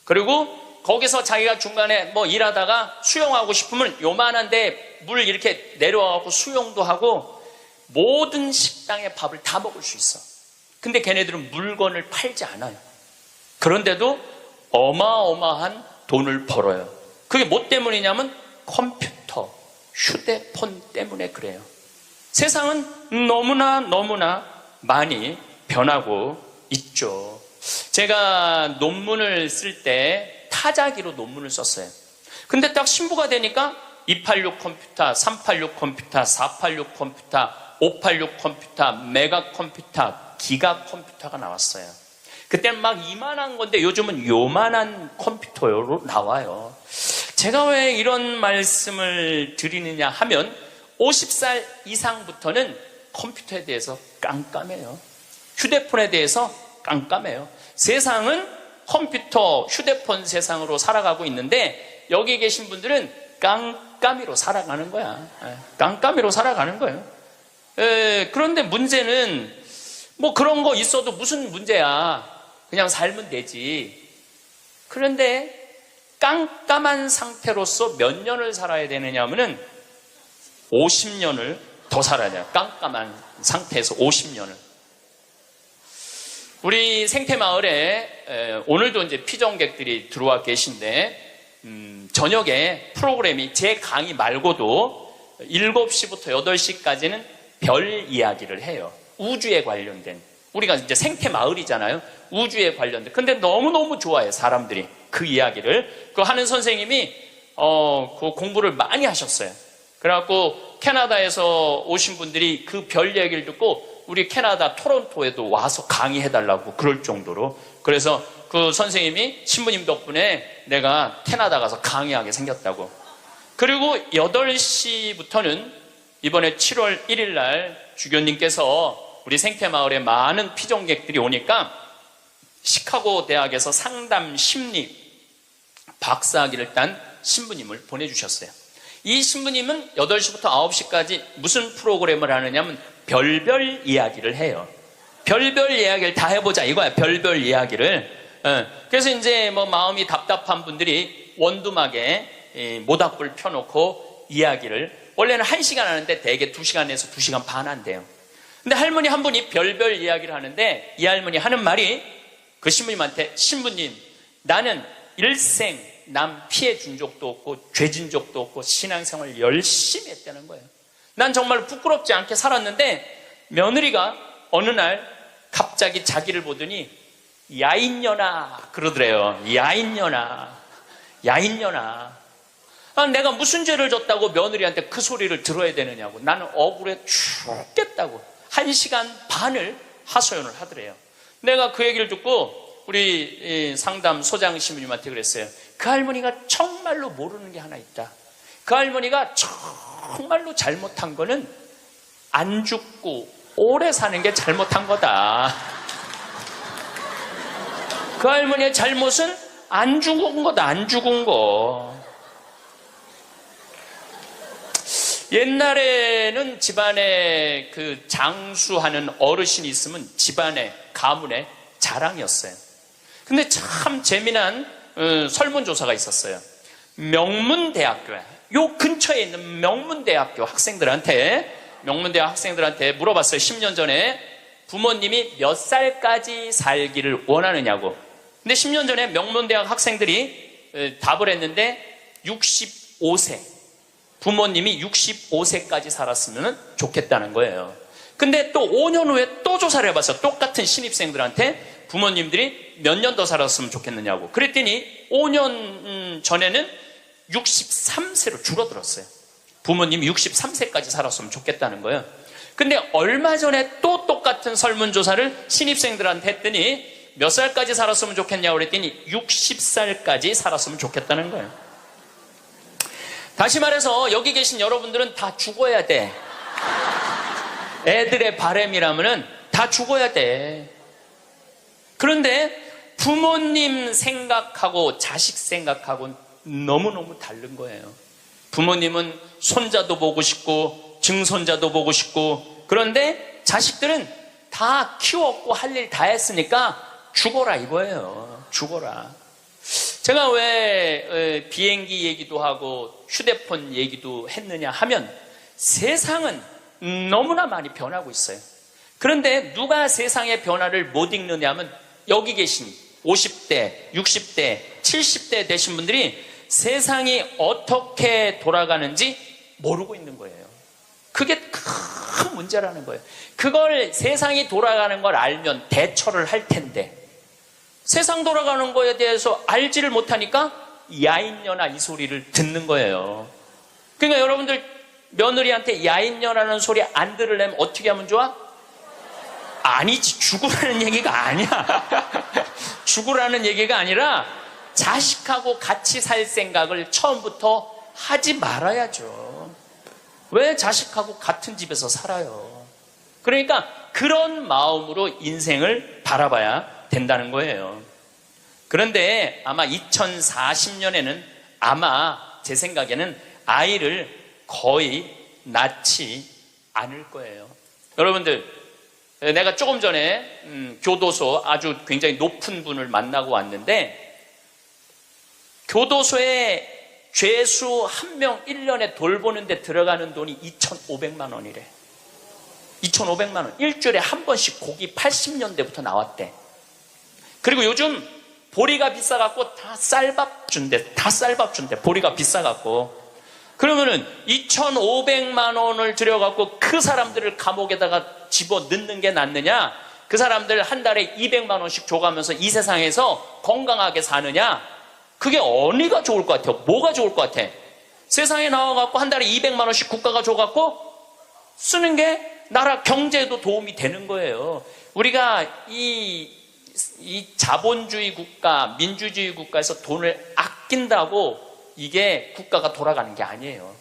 그리고 거기서 자기가 중간에 뭐 일하다가 수영하고 싶으면 요만한데 물 이렇게 내려와갖고 수영도 하고 모든 식당의 밥을 다 먹을 수 있어. 근데 걔네들은 물건을 팔지 않아요. 그런데도 어마어마한 돈을 벌어요. 그게 뭐 때문이냐면 컴퓨터, 휴대폰 때문에 그래요. 세상은 너무나 많이 변하고 있죠. 제가 논문을 쓸 때 타자기로 논문을 썼어요. 근데 딱 신부가 되니까 286 컴퓨터, 386 컴퓨터, 486 컴퓨터, 586 컴퓨터, 메가 컴퓨터, 기가 컴퓨터가 나왔어요. 그때는 막 이만한 건데 요즘은 요만한 컴퓨터로 나와요. 제가 왜 이런 말씀을 드리느냐 하면 50살 이상부터는 컴퓨터에 대해서 깜깜해요. 휴대폰에 대해서 깜깜해요. 세상은 컴퓨터, 휴대폰 세상으로 살아가고 있는데 여기 계신 분들은 깜깜이로 살아가는 거야. 깜깜이로 살아가는 거예요. 그런데 문제는 뭐 그런 거 있어도 무슨 문제야. 그냥 살면 되지. 그런데 깜깜한 상태로서 몇 년을 살아야 되느냐 하면은 50년을 더 살아야 돼요. 깜깜한 상태에서 50년을. 우리 생태마을에 오늘도 이제 피정객들이 들어와 계신데 저녁에 프로그램이 제 강의 말고도 7시부터 8시까지는 별 이야기를 해요. 우주에 관련된. 우리가 이제 생태마을이잖아요. 우주에 관련된. 근데 너무너무 좋아해요. 사람들이. 그 이야기를. 그 하는 선생님이 그 공부를 많이 하셨어요. 그래갖고 캐나다에서 오신 분들이 그 별 이야기를 듣고 우리 캐나다 토론토에도 와서 강의해달라고 그럴 정도로. 그래서 그 선생님이 신부님 덕분에 내가 캐나다 가서 강의하게 생겼다고. 그리고 8시부터는 이번에 7월 1일 날 주교님께서 우리 생태마을에 많은 피정객들이 오니까 시카고 대학에서 상담 심리 박사학위를 딴 신부님을 보내주셨어요. 이 신부님은 8시부터 9시까지 무슨 프로그램을 하느냐면 별별 이야기를 해요. 별별 이야기를 다 해보자 이거야. 별별 이야기를. 그래서 이제 뭐 마음이 답답한 분들이 원두막에 모닥불 펴놓고 이야기를 원래는 1시간 하는데 대개 2시간에서 2시간 반 한대요. 근데 할머니 한 분이 별별 이야기를 하는데 이 할머니 하는 말이 그 신부님한테 신부님 나는 일생 남 피해 준 적도 없고 죄 진 적도 없고 신앙생활 열심히 했다는 거예요. 난 정말 부끄럽지 않게 살았는데 며느리가 어느 날 갑자기 자기를 보더니 야인년아 그러더래요. 야인년아 내가 무슨 죄를 졌다고 며느리한테 그 소리를 들어야 되느냐고. 나는 억울해 죽겠다고 1시간 반을 하소연을 하더래요. 내가 그 얘기를 듣고 우리 상담 소장 신부님한테 그랬어요. 그 할머니가 정말로 모르는 게 하나 있다. 그 할머니가 정말로 잘못한 거는 안 죽고 오래 사는 게 잘못한 거다. 그 할머니의 잘못은 안 죽은 거다. 안 죽은 거. 옛날에는 집안에 그 장수하는 어르신이 있으면 집안에 가문의 자랑이었어요. 근데 참 재미난 설문조사가 있었어요. 명문대학교야. 요 근처에 있는 명문대학교 명문대학 학생들한테 물어봤어요. 10년 전에 부모님이 몇 살까지 살기를 원하느냐고. 근데 10년 전에 명문대학 학생들이 답을 했는데 65세. 부모님이 65세까지 살았으면 좋겠다는 거예요. 근데 또 5년 후에 또 조사를 해봤어요. 똑같은 신입생들한테 부모님들이 몇 년 더 살았으면 좋겠느냐고. 그랬더니 5년 전에는 63세로 줄어들었어요. 부모님이 63세까지 살았으면 좋겠다는 거예요. 근데 얼마 전에 또 똑같은 설문조사를 신입생들한테 했더니 몇 살까지 살았으면 좋겠냐고 그랬더니 60살까지 살았으면 좋겠다는 거예요. 다시 말해서 여기 계신 여러분들은 다 죽어야 돼. 애들의 바람이라면은 다 죽어야 돼. 그런데 부모님 생각하고 자식 생각하고는 너무너무 다른 거예요. 부모님은 손자도 보고 싶고 증손자도 보고 싶고, 그런데 자식들은 다 키웠고 할 일 다 했으니까 죽어라 이거예요. 죽어라. 제가 왜 비행기 얘기도 하고 휴대폰 얘기도 했느냐 하면 세상은 너무나 많이 변하고 있어요. 그런데 누가 세상의 변화를 못 읽느냐 하면 여기 계신 50대, 60대, 70대 되신 분들이 세상이 어떻게 돌아가는지 모르고 있는 거예요. 그게 큰 문제라는 거예요. 그걸 세상이 돌아가는 걸 알면 대처를 할 텐데 세상 돌아가는 거에 대해서 알지를 못하니까 야인녀나 이 소리를 듣는 거예요. 그러니까 여러분들 며느리한테 야인녀라는 소리 안 들으려면 어떻게 하면 좋아? 아니지, 죽으라는 얘기가 아니야. 죽으라는 얘기가 아니라 자식하고 같이 살 생각을 처음부터 하지 말아야죠. 왜 자식하고 같은 집에서 살아요? 그러니까 그런 마음으로 인생을 바라봐야 된다는 거예요. 그런데 아마 2040년에는 아마 제 생각에는 아이를 거의 낳지 않을 거예요. 여러분들, 내가 조금 전에 교도소 아주 굉장히 높은 분을 만나고 왔는데 교도소에 죄수 한 명 1년에 돌보는 데 들어가는 돈이 2,500만 원이래. 2,500만 원. 일주일에 한 번씩 고기 80년대부터 나왔대. 그리고 요즘 보리가 비싸갖고 다 쌀밥 준대. 다 쌀밥 준대. 보리가 비싸갖고. 그러면은 2,500만 원을 들여갖고 그 사람들을 감옥에다가 집어 넣는 게 낫느냐? 그 사람들 한 달에 200만 원씩 줘가면서 이 세상에서 건강하게 사느냐? 그게 어디가 좋을 것 같아요? 뭐가 좋을 것 같아? 세상에 나와갖고 한 달에 200만 원씩 국가가 줘갖고 쓰는 게 나라 경제에도 도움이 되는 거예요. 우리가 이 자본주의 국가, 민주주의 국가에서 돈을 아낀다고 이게 국가가 돌아가는 게 아니에요.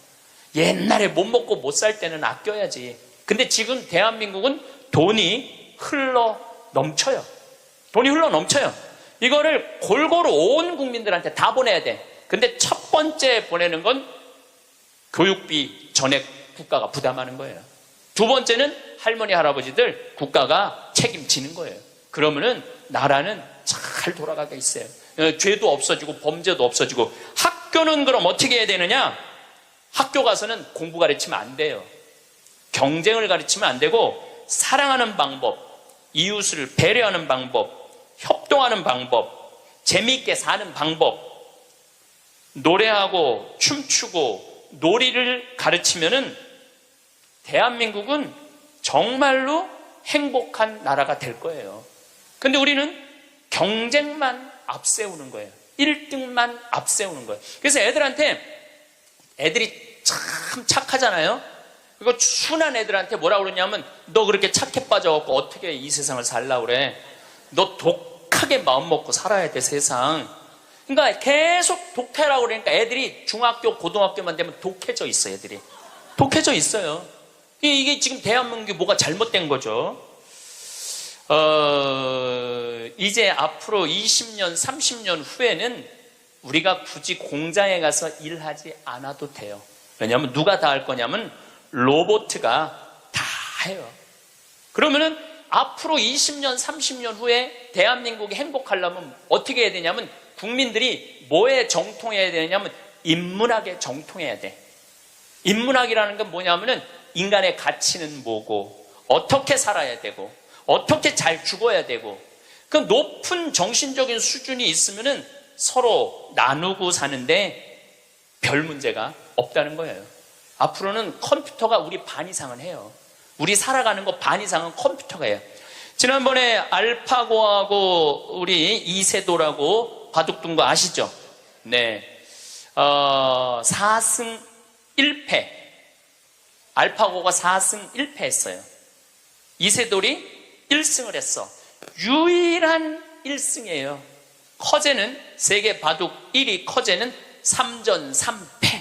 옛날에 못 먹고 못 살 때는 아껴야지. 근데 지금 대한민국은 돈이 흘러 넘쳐요. 돈이 흘러 넘쳐요. 이거를 골고루 온 국민들한테 다 보내야 돼. 근데 첫 번째 보내는 건 교육비 전액 국가가 부담하는 거예요. 두 번째는 할머니, 할아버지들 국가가 책임지는 거예요. 그러면은 나라는 잘 돌아가게 있어요. 죄도 없어지고 범죄도 없어지고. 학교는 그럼 어떻게 해야 되느냐? 학교 가서는 공부 가르치면 안 돼요. 경쟁을 가르치면 안 되고 사랑하는 방법, 이웃을 배려하는 방법, 협동하는 방법, 재미있게 사는 방법, 노래하고 춤추고 놀이를 가르치면은 대한민국은 정말로 행복한 나라가 될 거예요. 근데 우리는 경쟁만 앞세우는 거예요. 1등만 앞세우는 거예요. 그래서 애들이 참 착하잖아요. 그리고 순한 애들한테 뭐라 그러냐면 너 그렇게 착해 빠져갖고 어떻게 이 세상을 살라 그래. 너 독하게 마음 먹고 살아야 돼, 세상. 그러니까 계속 독해라고 그러니까 애들이 중학교, 고등학교만 되면 독해져 있어, 애들이. 독해져 있어요. 이게 지금 대한민국이 뭐가 잘못된 거죠. 이제 앞으로 20년, 30년 후에는 우리가 굳이 공장에 가서 일하지 않아도 돼요. 왜냐하면 누가 다 할 거냐면 로봇가 다 해요. 그러면은 앞으로 20년, 30년 후에 대한민국이 행복하려면 어떻게 해야 되냐면 국민들이 뭐에 정통해야 되냐면 인문학에 정통해야 돼. 인문학이라는 건 뭐냐면은 인간의 가치는 뭐고 어떻게 살아야 되고 어떻게 잘 죽어야 되고 그 높은 정신적인 수준이 있으면은 서로 나누고 사는데 별 문제가 없다는 거예요. 앞으로는 컴퓨터가 우리 반 이상은 해요. 우리 살아가는 거 반 이상은 컴퓨터가 해요. 지난번에 알파고하고 우리 이세돌하고 바둑둔 거 아시죠? 네. 4승 1패. 알파고가 4승 1패 했어요. 이세돌이 1승을 했어. 유일한 1승이에요. 커제는 세계 바둑 1위 커제는 3전 3패.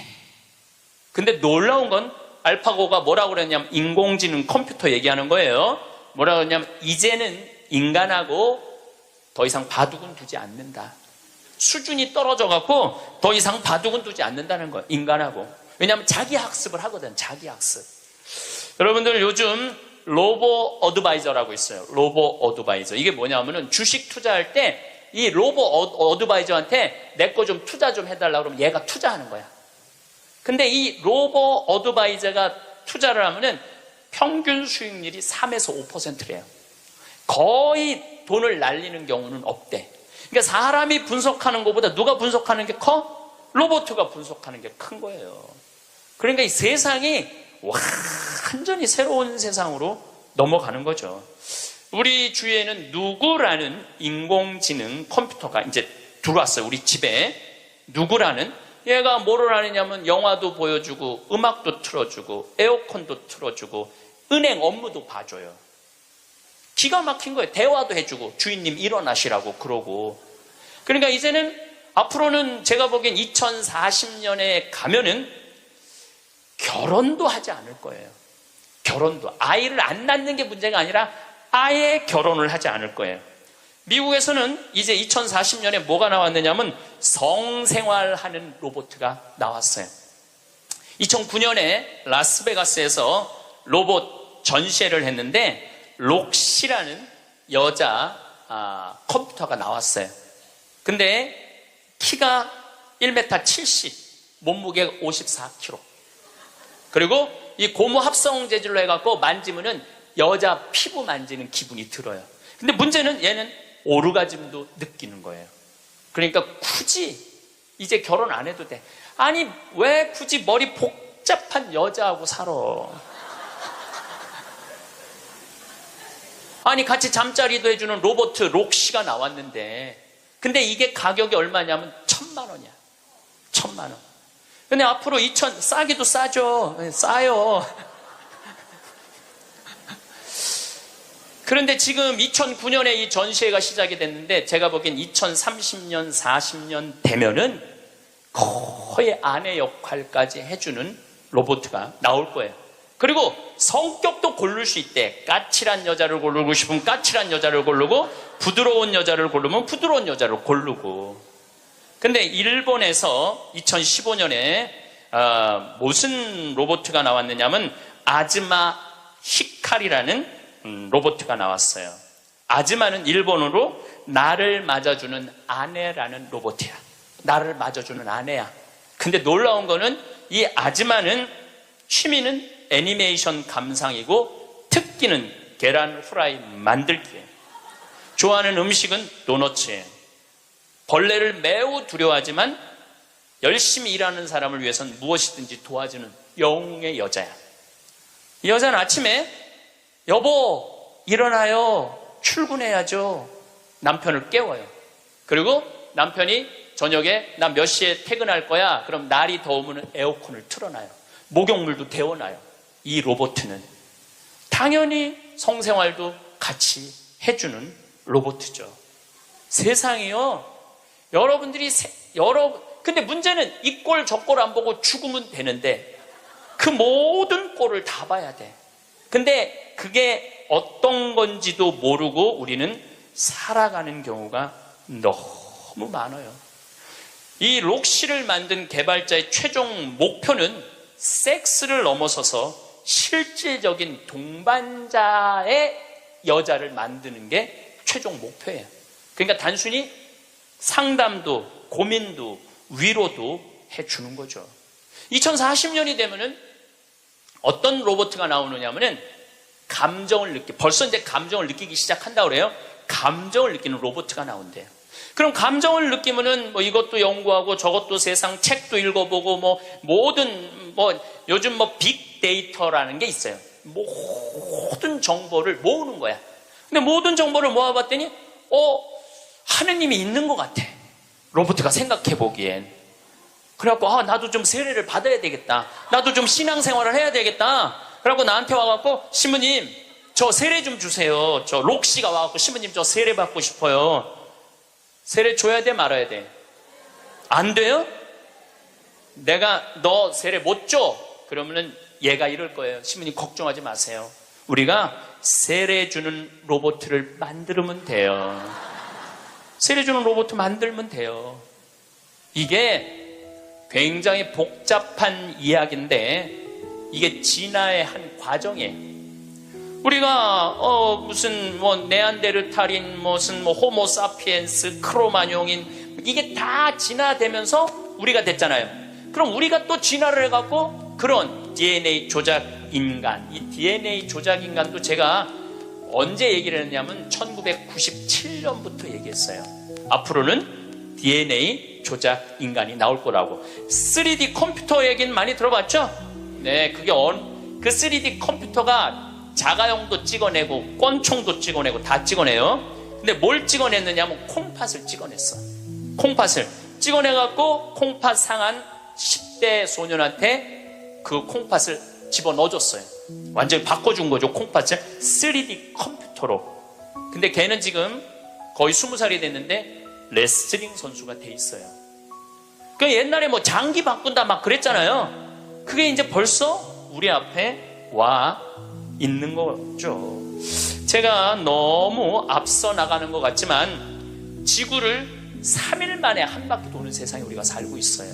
근데 놀라운 건 알파고가 뭐라고 그랬냐면 인공지능 컴퓨터 얘기하는 거예요. 뭐라고 그랬냐면 이제는 인간하고 더 이상 바둑은 두지 않는다. 수준이 떨어져 갖고 더 이상 바둑은 두지 않는다는 거예요. 인간하고. 왜냐하면 자기 학습을 하거든. 자기 학습. 여러분들 요즘 로보 어드바이저라고 있어요. 로보 어드바이저. 이게 뭐냐면은 주식 투자할 때 이 로보 어드바이저한테 내 거 좀 투자 좀 해달라고 그러면 얘가 투자하는 거야. 근데 이 로보 어드바이저가 투자를 하면은 평균 수익률이 3에서 5%래요. 거의 돈을 날리는 경우는 없대. 그러니까 사람이 분석하는 것보다 누가 분석하는 게 커? 로봇가 분석하는 게 큰 거예요. 그러니까 이 세상이 완전히 새로운 세상으로 넘어가는 거죠. 우리 주위에는 누구라는 인공지능 컴퓨터가 이제 들어왔어요. 우리 집에. 누구라는? 얘가 뭐를 하느냐면 영화도 보여주고 음악도 틀어주고 에어컨도 틀어주고 은행 업무도 봐줘요. 기가 막힌 거예요. 대화도 해주고 주인님 일어나시라고 그러고. 그러니까 이제는 앞으로는 제가 보기엔 2040년에 가면은 결혼도 하지 않을 거예요. 결혼도. 아이를 안 낳는 게 문제가 아니라 아예 결혼을 하지 않을 거예요. 미국에서는 이제 2040년에 뭐가 나왔느냐면 성생활하는 로봇가 나왔어요. 2009년에 라스베가스에서 로봇 전시회를 했는데 록시라는 여자 컴퓨터가 나왔어요. 근데 키가 1m 70, 몸무게 54kg. 그리고 이 고무 합성 재질로 해갖고 만지면은 여자 피부 만지는 기분이 들어요. 근데 문제는 얘는 오르가즘도 느끼는 거예요. 그러니까 굳이 이제 결혼 안 해도 돼. 아니 왜 굳이 머리 복잡한 여자하고 살아? 아니 같이 잠자리도 해주는 로봇 록시가 나왔는데 근데 이게 가격이 얼마냐면 1,000만 원이야. 1,000만 원. 근데 앞으로 싸기도 싸죠. 싸요. 그런데 지금 2009년에 이 전시회가 시작이 됐는데 제가 보기엔 2030년, 40년 되면은 거의 아내 역할까지 해주는 로봇가 나올 거예요. 그리고 성격도 고를 수 있대. 까칠한 여자를 고르고 싶으면 까칠한 여자를 고르고 부드러운 여자를 고르면 부드러운 여자를 고르고. 근데 일본에서 2015년에 무슨 로봇가 나왔느냐면 아즈마 히카리라는 로봇가 나왔어요. 아즈마는 일본어로 나를 맞아주는 아내라는 로봇이야. 나를 맞아주는 아내야. 근데 놀라운 거는 이 아즈마는 취미는 애니메이션 감상이고 특기는 계란 후라이 만들기예요. 좋아하는 음식은 도너츠예요. 벌레를 매우 두려워하지만 열심히 일하는 사람을 위해서는 무엇이든지 도와주는 영웅의 여자야. 이 여자는 아침에 여보 일어나요. 출근해야죠. 남편을 깨워요. 그리고 남편이 저녁에 나 몇 시에 퇴근할 거야. 그럼 날이 더우면 에어컨을 틀어놔요. 목욕물도 데워놔요. 이 로봇은 당연히 성생활도 같이 해주는 로봇이죠. 세상이요. 근데 문제는 이 꼴 저 꼴 안 보고 죽으면 되는데 그 모든 꼴을 다 봐야 돼. 근데 그게 어떤 건지도 모르고 우리는 살아가는 경우가 너무 많아요. 이 록시를 만든 개발자의 최종 목표는 섹스를 넘어서서 실질적인 동반자의 여자를 만드는 게 최종 목표예요. 그러니까 단순히 상담도 고민도 위로도 해주는 거죠. 2040년이 되면은 어떤 로봇가 나오느냐면은 벌써 이제 감정을 느끼기 시작한다고 그래요. 감정을 느끼는 로봇가 나온대요. 그럼 감정을 느끼면은 이것도 연구하고 저것도 세상 책도 읽어보고 요즘 빅데이터라는 게 있어요. 모든 정보를 모으는 거야. 근데 모든 정보를 모아봤더니 하느님이 있는 것 같아. 로봇가 생각해 보기엔. 그래갖고 나도 좀 세례를 받아야 되겠다. 나도 좀 신앙생활을 해야 되겠다. 그래갖고 나한테 와갖고 신부님 저 세례 좀 주세요. 저 록시가 와갖고 신부님 저 세례 받고 싶어요. 세례 줘야 돼 말아야 돼? 안 돼요? 내가 너 세례 못 줘. 그러면은 얘가 이럴 거예요. 신부님 걱정하지 마세요. 우리가 세례 주는 로봇을 만들면 돼요. 세례 주는 로봇 만들면 돼요. 이게 굉장히 복잡한 이야기인데 이게 진화의 한 과정이에요. 우리가 무슨 뭐 네안데르탈인 무슨 뭐 호모사피엔스 크로마뇽인 이게 다 진화되면서 우리가 됐잖아요. 그럼 우리가 또 진화를 해갖고 그런 DNA 조작 인간, 이 DNA 조작 인간도 제가 언제 얘기를 했냐면 1997년부터 얘기했어요. 앞으로는 DNA 조작 인간이 나올 거라고. 3D 컴퓨터 얘기는 많이 들어봤죠? 네, 그게 그 3D 컴퓨터가 자가용도 찍어내고 권총도 찍어내고 다 찍어내요. 근데 뭘 찍어냈느냐면 콩팥을 찍어냈어. 콩팥을 찍어내갖고 콩팥 상한 10대 소년한테 그 콩팥을 집어넣어줬어요. 완전히 바꿔준 거죠. 콩팥을 3D 컴퓨터로. 근데 걔는 지금 거의 20살이 됐는데 레슬링 선수가 돼 있어요. 그 옛날에 뭐 장기 바꾼다 막 그랬잖아요. 그게 이제 벌써 우리 앞에 와 있는 거죠. 제가 너무 앞서 나가는 것 같지만 지구를 3일 만에 한 바퀴 도는 세상에 우리가 살고 있어요.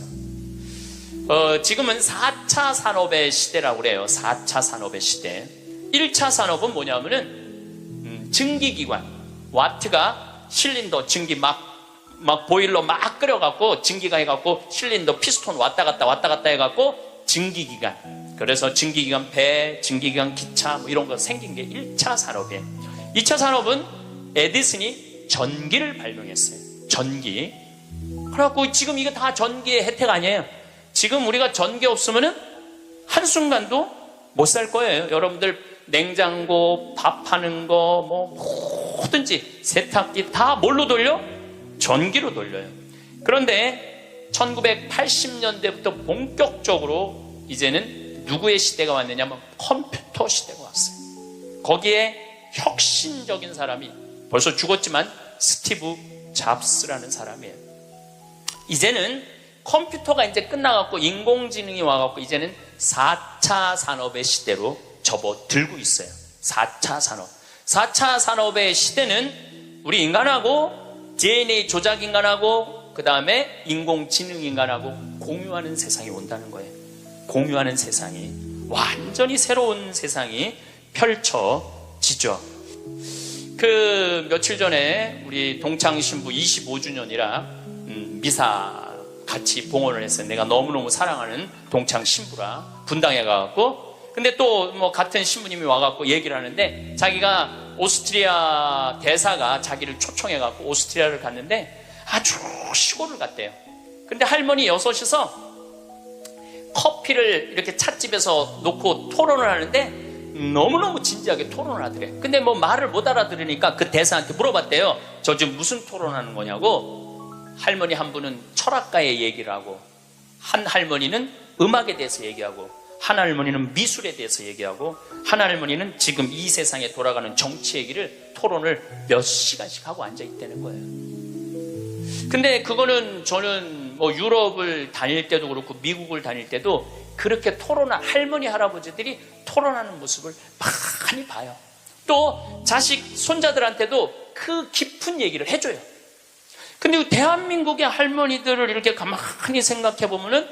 지금은 4차 산업의 시대라고 그래요. 4차 산업의 시대. 1차 산업은 뭐냐면은 증기기관, 와트가 실린더 증기 막 보일러 막 끓여갖고 증기가 해갖고 실린더 피스톤 왔다 갔다 해갖고 증기기관. 그래서 증기기관 배, 증기기관 기차 뭐 이런 거 생긴 게 1차 산업이에요. 2차 산업은 에디슨이 전기를 발명했어요. 전기. 그래갖고 지금 이거 다 전기의 혜택 아니에요. 지금 우리가 전기 없으면은 한순간도 못 살 거예요. 여러분들 냉장고, 밥하는 거, 뭐 뭐든지 세탁기 다 뭘로 돌려? 전기로 돌려요. 그런데 1980년대부터 본격적으로 이제는 누구의 시대가 왔느냐면 컴퓨터 시대가 왔어요. 거기에 혁신적인 사람이 벌써 죽었지만 스티브 잡스라는 사람이에요. 이제는 컴퓨터가 이제 끝나갖고 인공지능이 와갖고 이제는 4차 산업의 시대로 접어들고 있어요. 4차 산업. 4차 산업의 시대는 우리 인간하고 DNA 조작 인간하고 그 다음에 인공지능 인간하고 공유하는 세상이 온다는 거예요. 공유하는 세상이 완전히 새로운 세상이 펼쳐지죠. 그 며칠 전에 우리 동창 신부 25주년이라 미사 같이 봉헌을 했어요. 내가 너무너무 사랑하는 동창 신부라 분당에 가갖고 근데 또 뭐 같은 신부님이 와갖고 얘기를 하는데 자기가 오스트리아 대사가 자기를 초청해갖고 오스트리아를 갔는데 아주 시골을 갔대요. 근데 할머니 여섯이서 커피를 이렇게 찻집에서 놓고 토론을 하는데 너무너무 진지하게 토론을 하더래. 근데 뭐 말을 못 알아들으니까 그 대사한테 물어봤대요. 저 지금 무슨 토론하는 거냐고. 할머니 한 분은 철학가의 얘기를 하고 한 할머니는 음악에 대해서 얘기하고 한 할머니는 미술에 대해서 얘기하고 한 할머니는 지금 이 세상에 돌아가는 정치 얘기를 토론을 몇 시간씩 하고 앉아있다는 거예요. 근데 그거는 저는 뭐 유럽을 다닐 때도 그렇고 미국을 다닐 때도 그렇게 할머니 할아버지들이 토론하는 모습을 많이 봐요. 또 자식 손자들한테도 그 깊은 얘기를 해줘요. 근데 대한민국의 할머니들을 이렇게 가만히 생각해 보면은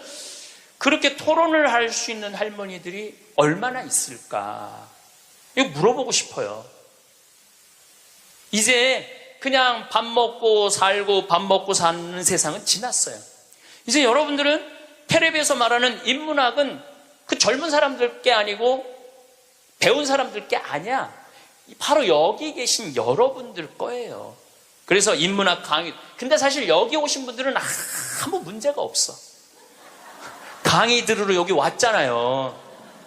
그렇게 토론을 할 수 있는 할머니들이 얼마나 있을까? 이거 물어보고 싶어요. 이제 그냥 밥 먹고 살고 밥 먹고 사는 세상은 지났어요. 이제 여러분들은 텔레비에서 말하는 인문학은 그 젊은 사람들 게 아니고 배운 사람들 게 아니야. 바로 여기 계신 여러분들 거예요. 그래서 인문학 강의. 근데 사실 여기 오신 분들은 아무 문제가 없어. 강의 들으러 여기 왔잖아요.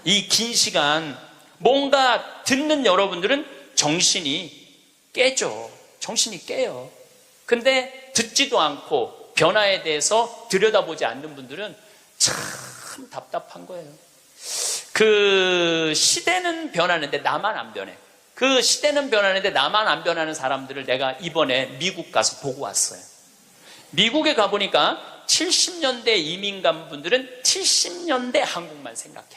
이 긴 시간. 뭔가 듣는 여러분들은 정신이 깨죠. 정신이 깨요. 근데 듣지도 않고 변화에 대해서 들여다보지 않는 분들은 참 답답한 거예요. 그 시대는 변하는데 나만 안 변해. 그 시대는 변하는데 나만 안 변하는 사람들을 내가 이번에 미국 가서 보고 왔어요. 미국에 가보니까 70년대 이민 간 분들은 70년대 한국만 생각해.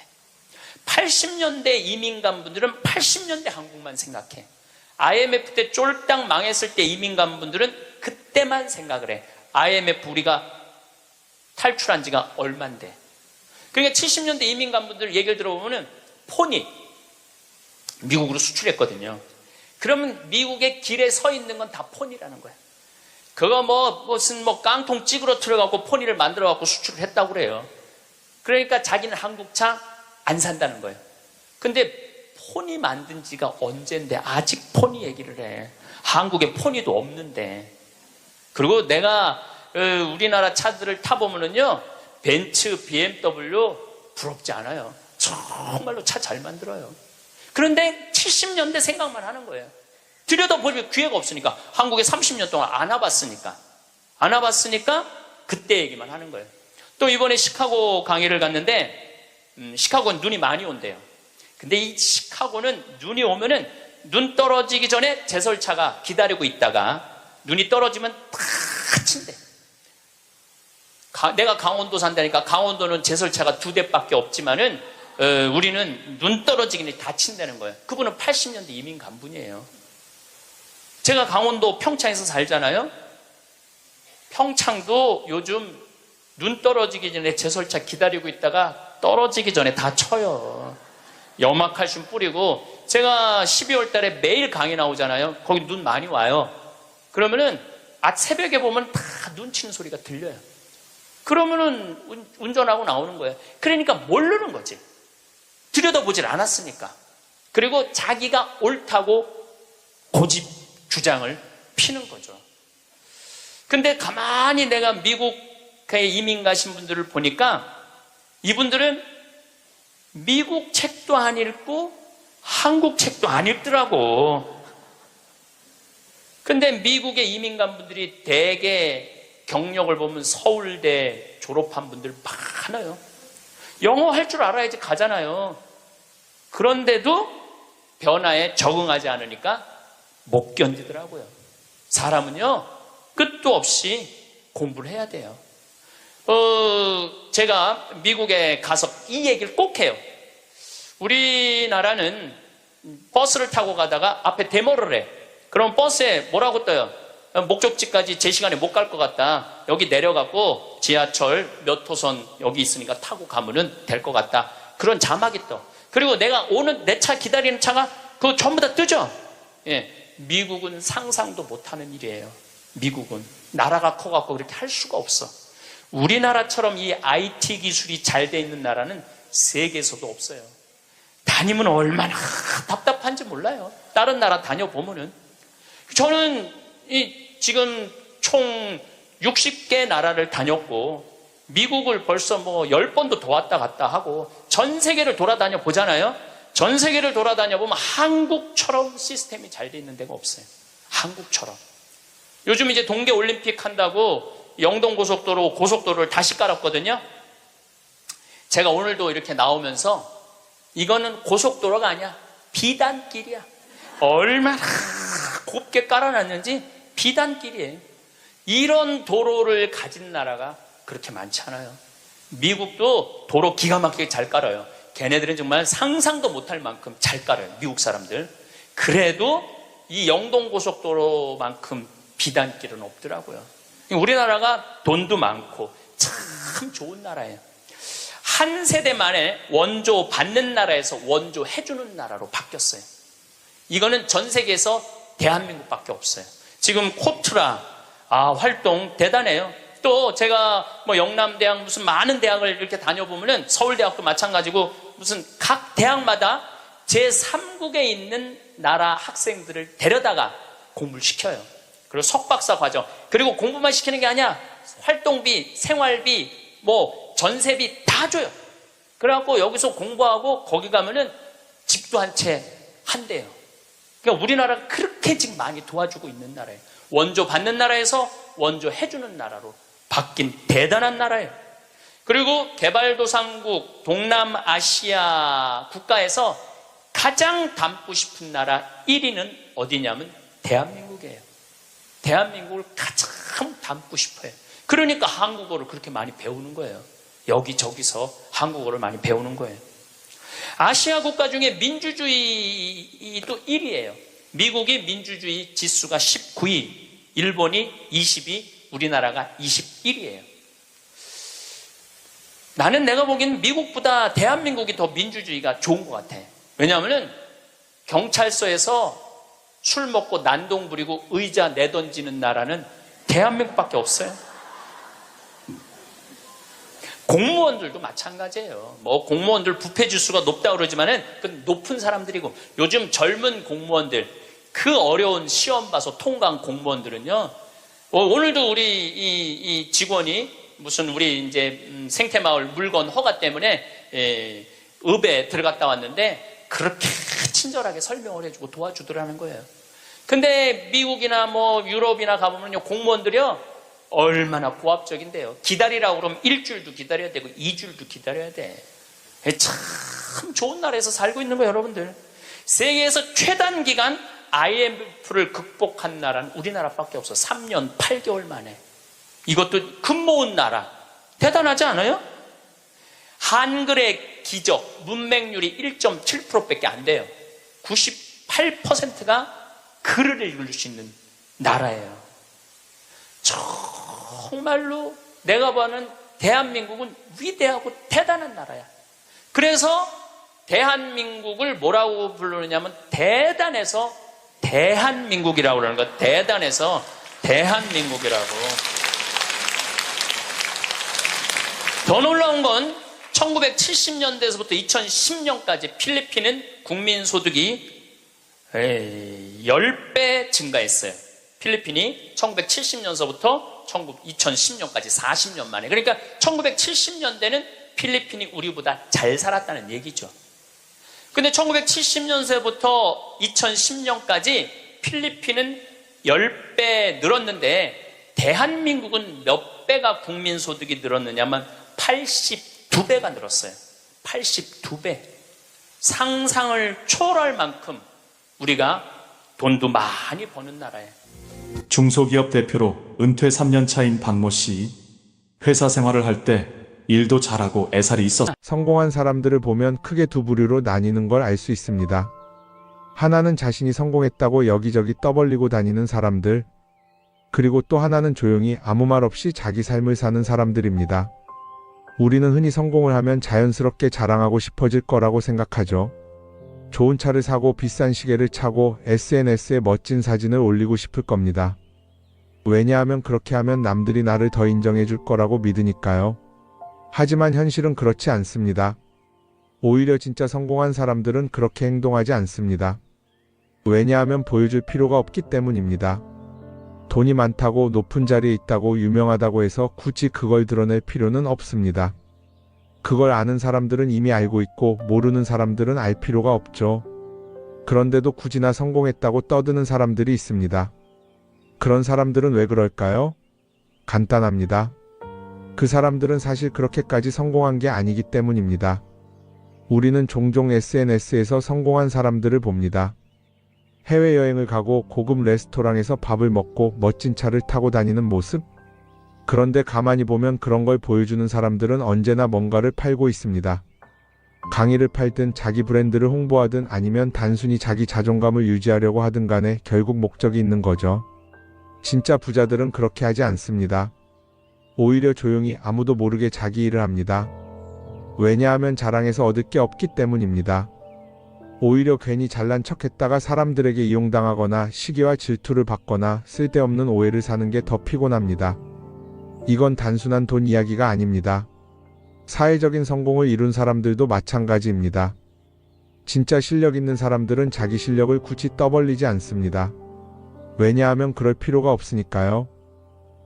80년대 이민 간 분들은 80년대 한국만 생각해. IMF 때 쫄딱 망했을 때 이민 간 분들은 그때만 생각을 해. IMF 우리가 탈출한 지가 얼만데. 그러니까 70년대 이민 간 분들 얘기를 들어보면은 폰이 미국으로 수출했거든요. 그러면 미국의 길에 서 있는 건 다 폰이라는 거야. 그거 무슨 깡통 찌그러뜨려갖고 포니를 만들어갖고 수출을 했다고 그래요. 그러니까 자기는 한국차 안 산다는 거예요. 근데 포니 만든 지가 언젠데 아직 포니 얘기를 해. 한국에 포니도 없는데. 그리고 내가 우리나라 차들을 타보면은요, 벤츠, BMW 부럽지 않아요. 정말로 차 잘 만들어요. 그런데 70년대 생각만 하는 거예요. 들여다볼 기회가 없으니까. 한국에 30년 동안 안 와봤으니까 그때 얘기만 하는 거예요. 또 이번에 시카고 강의를 갔는데 시카고는 눈이 많이 온대요. 근데 이 시카고는 눈이 오면은 눈 떨어지기 전에 제설차가 기다리고 있다가 눈이 떨어지면 다 친대. 내가 강원도 산다니까 강원도는 제설차가 2대밖에 없지만은 우리는 눈 떨어지기 전에 다 친다는 거예요. 그분은 80년대 이민 간 분이에요. 제가 강원도 평창에서 살잖아요. 평창도 요즘 눈 떨어지기 전에 제설차 기다리고 있다가 떨어지기 전에 다 쳐요. 염화칼슘 뿌리고. 제가 12월 달에 매일 강의 나오잖아요. 거기 눈 많이 와요. 그러면은 새벽에 보면 다 눈 치는 소리가 들려요. 그러면은 운전하고 나오는 거예요. 그러니까 모르는 거지. 들여다보질 않았으니까. 그리고 자기가 옳다고 고집 주장을 피는 거죠. 근데 가만히 내가 미국에 이민 가신 분들을 보니까 이분들은 미국 책도 안 읽고 한국 책도 안 읽더라고. 근데 미국에 이민 간 분들이 대개 경력을 보면 서울대 졸업한 분들 많아요. 영어 할 줄 알아야지 가잖아요. 그런데도 변화에 적응하지 않으니까 못 견디더라고요. 사람은요, 끝도 없이 공부를 해야 돼요. 제가 미국에 가서 이 얘기를 꼭 해요. 우리나라는 버스를 타고 가다가 앞에 데모를 해. 그럼 버스에 뭐라고 떠요? 목적지까지 제 시간에 못 갈 것 같다. 여기 내려가고 지하철 몇 호선 여기 있으니까 타고 가면은 될 것 같다. 그런 자막이 떠. 그리고 내가 오는 내 차 기다리는 차가 그거 전부 다 뜨죠? 예. 미국은 상상도 못하는 일이에요. 미국은 나라가 커갖고 그렇게 할 수가 없어. 우리나라처럼 이 IT 기술이 잘 돼 있는 나라는 세계에서도 없어요. 다니면 얼마나 답답한지 몰라요. 다른 나라 다녀보면은. 저는 지금 총 60개 나라를 다녔고 미국을 벌써 10번도 더 왔다 갔다 하고 전 세계를 돌아다녀 보잖아요. 전 세계를 돌아다녀 보면 한국처럼 시스템이 잘 돼 있는 데가 없어요. 한국처럼. 요즘 이제 동계올림픽 한다고 영동고속도로, 고속도로를 다시 깔았거든요. 제가 오늘도 이렇게 나오면서 이거는 고속도로가 아니야. 비단길이야. 얼마나 곱게 깔아놨는지 비단길이에요. 이런 도로를 가진 나라가 그렇게 많지 않아요. 미국도 도로 기가 막히게 잘 깔아요. 걔네들은 정말 상상도 못할 만큼 잘 깔아요. 미국 사람들. 그래도 이 영동고속도로만큼 비단길은 없더라고요. 우리나라가 돈도 많고 참 좋은 나라예요. 한 세대 만에 원조 받는 나라에서 원조 해주는 나라로 바뀌었어요. 이거는 전 세계에서 대한민국밖에 없어요. 지금 코트라 활동 대단해요. 또 제가 영남대학 무슨 많은 대학을 이렇게 다녀보면은 서울대학도 마찬가지고 무슨 각 대학마다 제3국에 있는 나라 학생들을 데려다가 공부를 시켜요. 그리고 석박사 과정. 그리고 공부만 시키는 게 아니야. 활동비, 생활비, 전세비 다 줘요. 그래갖고 여기서 공부하고 거기 가면은 집도 한 채 한대요. 그러니까 우리나라가 그렇게 지금 많이 도와주고 있는 나라예요. 원조 받는 나라에서 원조 해주는 나라로 바뀐 대단한 나라예요. 그리고 개발도상국 동남아시아 국가에서 가장 닮고 싶은 나라 1위는 어디냐면 대한민국이에요. 대한민국을 가장 닮고 싶어요. 그러니까 한국어를 그렇게 많이 배우는 거예요. 여기저기서 한국어를 많이 배우는 거예요. 아시아 국가 중에 민주주의도 1위예요. 미국이 민주주의 지수가 19위, 일본이 20위, 우리나라가 21위예요. 나는 내가 보기엔 미국보다 대한민국이 더 민주주의가 좋은 것 같아. 왜냐하면 경찰서에서 술 먹고 난동 부리고 의자 내던지는 나라는 대한민국밖에 없어요. 공무원들도 마찬가지예요. 뭐 공무원들 부패 지수가 높다고 그러지만은 그 높은 사람들이고, 요즘 젊은 공무원들, 그 어려운 시험 봐서 통과한 공무원들은요, 오늘도 우리 이 직원이 무슨 우리 이제 생태마을 물건 허가 때문에 읍에 들어갔다 왔는데 그렇게 친절하게 설명을 해주고 도와주더라는 거예요. 근데 미국이나 뭐 유럽이나 가보면요, 공무원들이요 얼마나 고압적인데요. 기다리라고 그러면 일주일도 기다려야 되고 2주일도 기다려야 돼. 참 좋은 나라에서 살고 있는 거예요, 여러분들. 세계에서 최단 기간 IMF를 극복한 나라는 우리나라밖에 없어. 3년 8개월 만에. 이것도 금 모은 나라. 대단하지 않아요? 한글의 기적, 문맹률이 1.7%밖에 안 돼요. 98%가 글을 읽을 수 있는 나라예요. 정말로 내가 보는 대한민국은 위대하고 대단한 나라야. 그래서 대한민국을 뭐라고 부르느냐면 대단해서 대한민국이라고 그러는 거야. 대단해서 대한민국이라고. 더 놀라운 건 1970년대에서부터 2010년까지 필리핀은 국민소득이 10배 증가했어요. 필리핀이 1970년서부터 2010년까지 40년 만에. 그러니까 1970년대는 필리핀이 우리보다 잘 살았다는 얘기죠. 근데 1970년서부터 2010년까지 필리핀은 10배 늘었는데 대한민국은 몇 배가 국민소득이 늘었느냐면 82배가 늘었어요. 82배. 상상을 초월할 만큼 우리가 돈도 많이 버는 나라예요. 중소기업 대표로 은퇴 3년 차인 박모 씨. 회사 생활을 할 때 일도 잘하고 애살이 있었어요. 성공한 사람들을 보면 크게 두 부류로 나뉘는 걸 알 수 있습니다. 하나는 자신이 성공했다고 여기저기 떠벌리고 다니는 사람들, 그리고 또 하나는 조용히 아무 말 없이 자기 삶을 사는 사람들입니다. 우리는 흔히 성공을 하면 자연스럽게 자랑하고 싶어질 거라고 생각하죠. 좋은 차를 사고 비싼 시계를 차고 SNS에 멋진 사진을 올리고 싶을 겁니다. 왜냐하면 그렇게 하면 남들이 나를 더 인정해 줄 거라고 믿으니까요. 하지만 현실은 그렇지 않습니다. 오히려 진짜 성공한 사람들은 그렇게 행동하지 않습니다. 왜냐하면 보여줄 필요가 없기 때문입니다. 돈이 많다고 높은 자리에 있다고 유명하다고 해서 굳이 그걸 드러낼 필요는 없습니다. 그걸 아는 사람들은 이미 알고 있고 모르는 사람들은 알 필요가 없죠. 그런데도 굳이나 성공했다고 떠드는 사람들이 있습니다. 그런 사람들은 왜 그럴까요? 간단합니다. 그 사람들은 사실 그렇게까지 성공한 게 아니기 때문입니다. 우리는 종종 SNS에서 성공한 사람들을 봅니다. 해외여행을 가고 고급 레스토랑에서 밥을 먹고 멋진 차를 타고 다니는 모습? 그런데 가만히 보면 그런 걸 보여주는 사람들은 언제나 뭔가를 팔고 있습니다. 강의를 팔든 자기 브랜드를 홍보하든 아니면 단순히 자기 자존감을 유지하려고 하든 간에 결국 목적이 있는 거죠. 진짜 부자들은 그렇게 하지 않습니다. 오히려 조용히 아무도 모르게 자기 일을 합니다. 왜냐하면 자랑해서 얻을 게 없기 때문입니다. 오히려 괜히 잘난 척했다가 사람들에게 이용당하거나 시기와 질투를 받거나 쓸데없는 오해를 사는 게 더 피곤합니다. 이건 단순한 돈 이야기가 아닙니다. 사회적인 성공을 이룬 사람들도 마찬가지입니다. 진짜 실력 있는 사람들은 자기 실력을 굳이 떠벌리지 않습니다. 왜냐하면 그럴 필요가 없으니까요.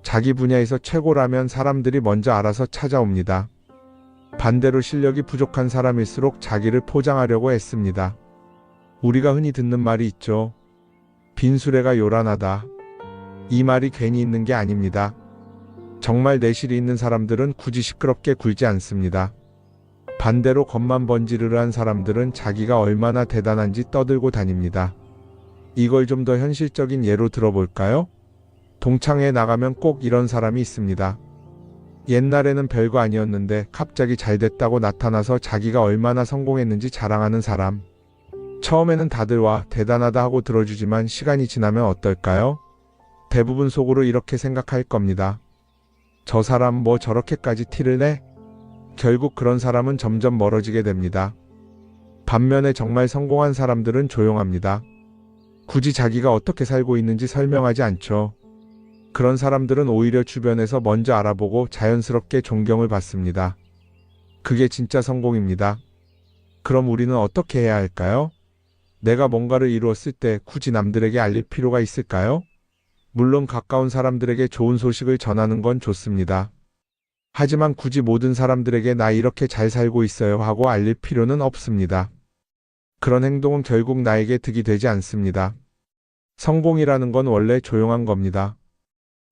자기 분야에서 최고라면 사람들이 먼저 알아서 찾아옵니다. 반대로 실력이 부족한 사람일수록 자기를 포장하려고 애씁니다. 우리가 흔히 듣는 말이 있죠. 빈수레가 요란하다. 이 말이 괜히 있는 게 아닙니다. 정말 내실이 있는 사람들은 굳이 시끄럽게 굴지 않습니다. 반대로 겉만 번지르르한 사람들은 자기가 얼마나 대단한지 떠들고 다닙니다. 이걸 좀 더 현실적인 예로 들어볼까요? 동창회에 나가면 꼭 이런 사람이 있습니다. 옛날에는 별거 아니었는데 갑자기 잘 됐다고 나타나서 자기가 얼마나 성공했는지 자랑하는 사람. 처음에는 다들 와 대단하다 하고 들어주지만 시간이 지나면 어떨까요? 대부분 속으로 이렇게 생각할 겁니다. 저 사람 뭐 저렇게까지 티를 내? 결국 그런 사람은 점점 멀어지게 됩니다. 반면에 정말 성공한 사람들은 조용합니다. 굳이 자기가 어떻게 살고 있는지 설명하지 않죠. 그런 사람들은 오히려 주변에서 먼저 알아보고 자연스럽게 존경을 받습니다. 그게 진짜 성공입니다. 그럼 우리는 어떻게 해야 할까요? 내가 뭔가를 이루었을 때 굳이 남들에게 알릴 필요가 있을까요? 물론 가까운 사람들에게 좋은 소식을 전하는 건 좋습니다. 하지만 굳이 모든 사람들에게 나 이렇게 잘 살고 있어요 하고 알릴 필요는 없습니다. 그런 행동은 결국 나에게 득이 되지 않습니다. 성공이라는 건 원래 조용한 겁니다.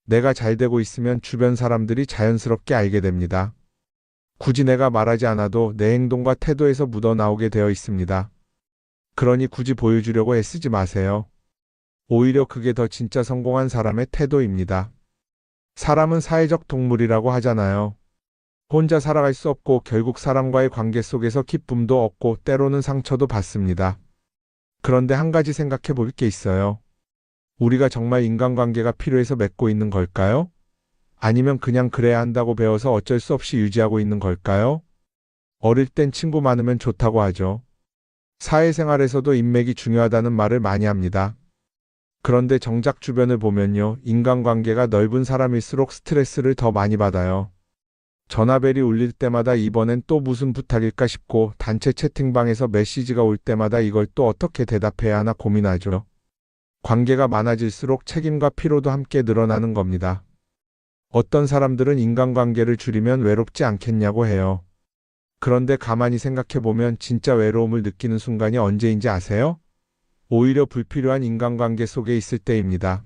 내가 잘 되고 있으면 주변 사람들이 자연스럽게 알게 됩니다. 굳이 내가 말하지 않아도 내 행동과 태도에서 묻어나오게 되어 있습니다. 그러니 굳이 보여주려고 애쓰지 마세요. 오히려 그게 더 진짜 성공한 사람의 태도입니다. 사람은 사회적 동물이라고 하잖아요. 혼자 살아갈 수 없고 결국 사람과의 관계 속에서 기쁨도 얻고 때로는 상처도 받습니다. 그런데 한 가지 생각해 볼 게 있어요. 우리가 정말 인간관계가 필요해서 맺고 있는 걸까요? 아니면 그냥 그래야 한다고 배워서 어쩔 수 없이 유지하고 있는 걸까요? 어릴 땐 친구 많으면 좋다고 하죠. 사회생활에서도 인맥이 중요하다는 말을 많이 합니다. 그런데 정작 주변을 보면요. 인간관계가 넓은 사람일수록 스트레스를 더 많이 받아요. 전화벨이 울릴 때마다 이번엔 또 무슨 부탁일까 싶고 단체 채팅방에서 메시지가 올 때마다 이걸 또 어떻게 대답해야 하나 고민하죠. 관계가 많아질수록 책임과 피로도 함께 늘어나는 겁니다. 어떤 사람들은 인간관계를 줄이면 외롭지 않겠냐고 해요. 그런데 가만히 생각해보면 진짜 외로움을 느끼는 순간이 언제인지 아세요? 오히려 불필요한 인간관계 속에 있을 때입니다.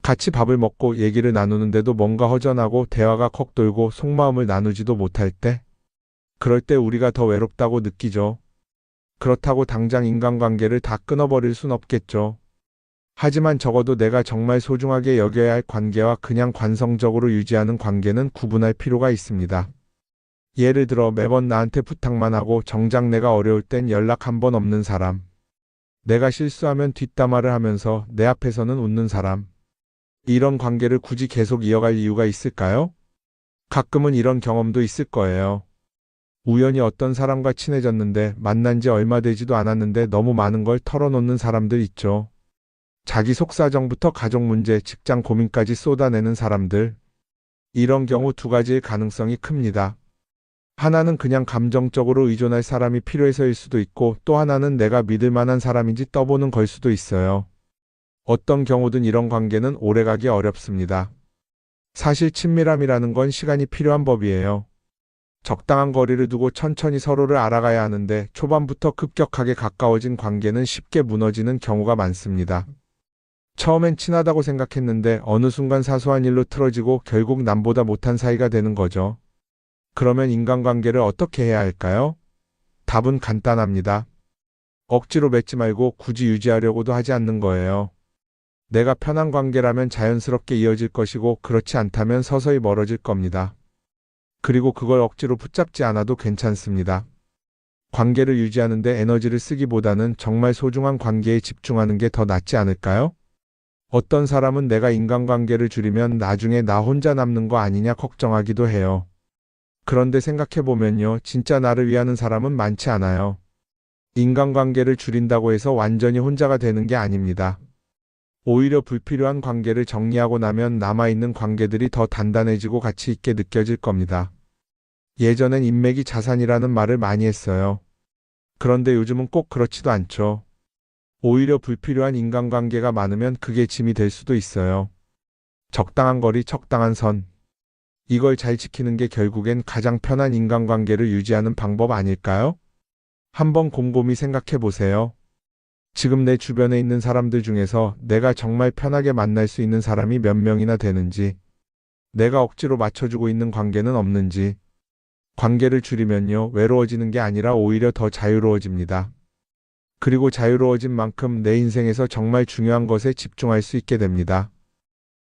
같이 밥을 먹고 얘기를 나누는데도 뭔가 허전하고 대화가 컥 돌고 속마음을 나누지도 못할 때, 그럴 때 우리가 더 외롭다고 느끼죠. 그렇다고 당장 인간관계를 다 끊어버릴 순 없겠죠. 하지만 적어도 내가 정말 소중하게 여겨야 할 관계와 그냥 관성적으로 유지하는 관계는 구분할 필요가 있습니다. 예를 들어 매번 나한테 부탁만 하고 정작 내가 어려울 땐 연락 한 번 없는 사람. 내가 실수하면 뒷담화를 하면서 내 앞에서는 웃는 사람. 이런 관계를 굳이 계속 이어갈 이유가 있을까요? 가끔은 이런 경험도 있을 거예요. 우연히 어떤 사람과 친해졌는데 만난 지 얼마 되지도 않았는데 너무 많은 걸 털어놓는 사람들 있죠. 자기 속사정부터 가족 문제, 직장 고민까지 쏟아내는 사람들. 이런 경우 두 가지의 가능성이 큽니다. 하나는 그냥 감정적으로 의존할 사람이 필요해서일 수도 있고 또 하나는 내가 믿을 만한 사람인지 떠보는 걸 수도 있어요. 어떤 경우든 이런 관계는 오래가기 어렵습니다. 사실 친밀함이라는 건 시간이 필요한 법이에요. 적당한 거리를 두고 천천히 서로를 알아가야 하는데 초반부터 급격하게 가까워진 관계는 쉽게 무너지는 경우가 많습니다. 처음엔 친하다고 생각했는데 어느 순간 사소한 일로 틀어지고 결국 남보다 못한 사이가 되는 거죠. 그러면 인간관계를 어떻게 해야 할까요? 답은 간단합니다. 억지로 맺지 말고 굳이 유지하려고도 하지 않는 거예요. 내가 편한 관계라면 자연스럽게 이어질 것이고 그렇지 않다면 서서히 멀어질 겁니다. 그리고 그걸 억지로 붙잡지 않아도 괜찮습니다. 관계를 유지하는데 에너지를 쓰기보다는 정말 소중한 관계에 집중하는 게 더 낫지 않을까요? 어떤 사람은 내가 인간관계를 줄이면 나중에 나 혼자 남는 거 아니냐 걱정하기도 해요. 그런데 생각해보면요. 진짜 나를 위하는 사람은 많지 않아요. 인간관계를 줄인다고 해서 완전히 혼자가 되는 게 아닙니다. 오히려 불필요한 관계를 정리하고 나면 남아있는 관계들이 더 단단해지고 가치 있게 느껴질 겁니다. 예전엔 인맥이 자산이라는 말을 많이 했어요. 그런데 요즘은 꼭 그렇지도 않죠. 오히려 불필요한 인간관계가 많으면 그게 짐이 될 수도 있어요. 적당한 거리, 적당한 선. 이걸 잘 지키는 게 결국엔 가장 편한 인간관계를 유지하는 방법 아닐까요? 한번 곰곰이 생각해 보세요. 지금 내 주변에 있는 사람들 중에서 내가 정말 편하게 만날 수 있는 사람이 몇 명이나 되는지, 내가 억지로 맞춰주고 있는 관계는 없는지. 관계를 줄이면요, 외로워지는 게 아니라 오히려 더 자유로워집니다. 그리고 자유로워진 만큼 내 인생에서 정말 중요한 것에 집중할 수 있게 됩니다.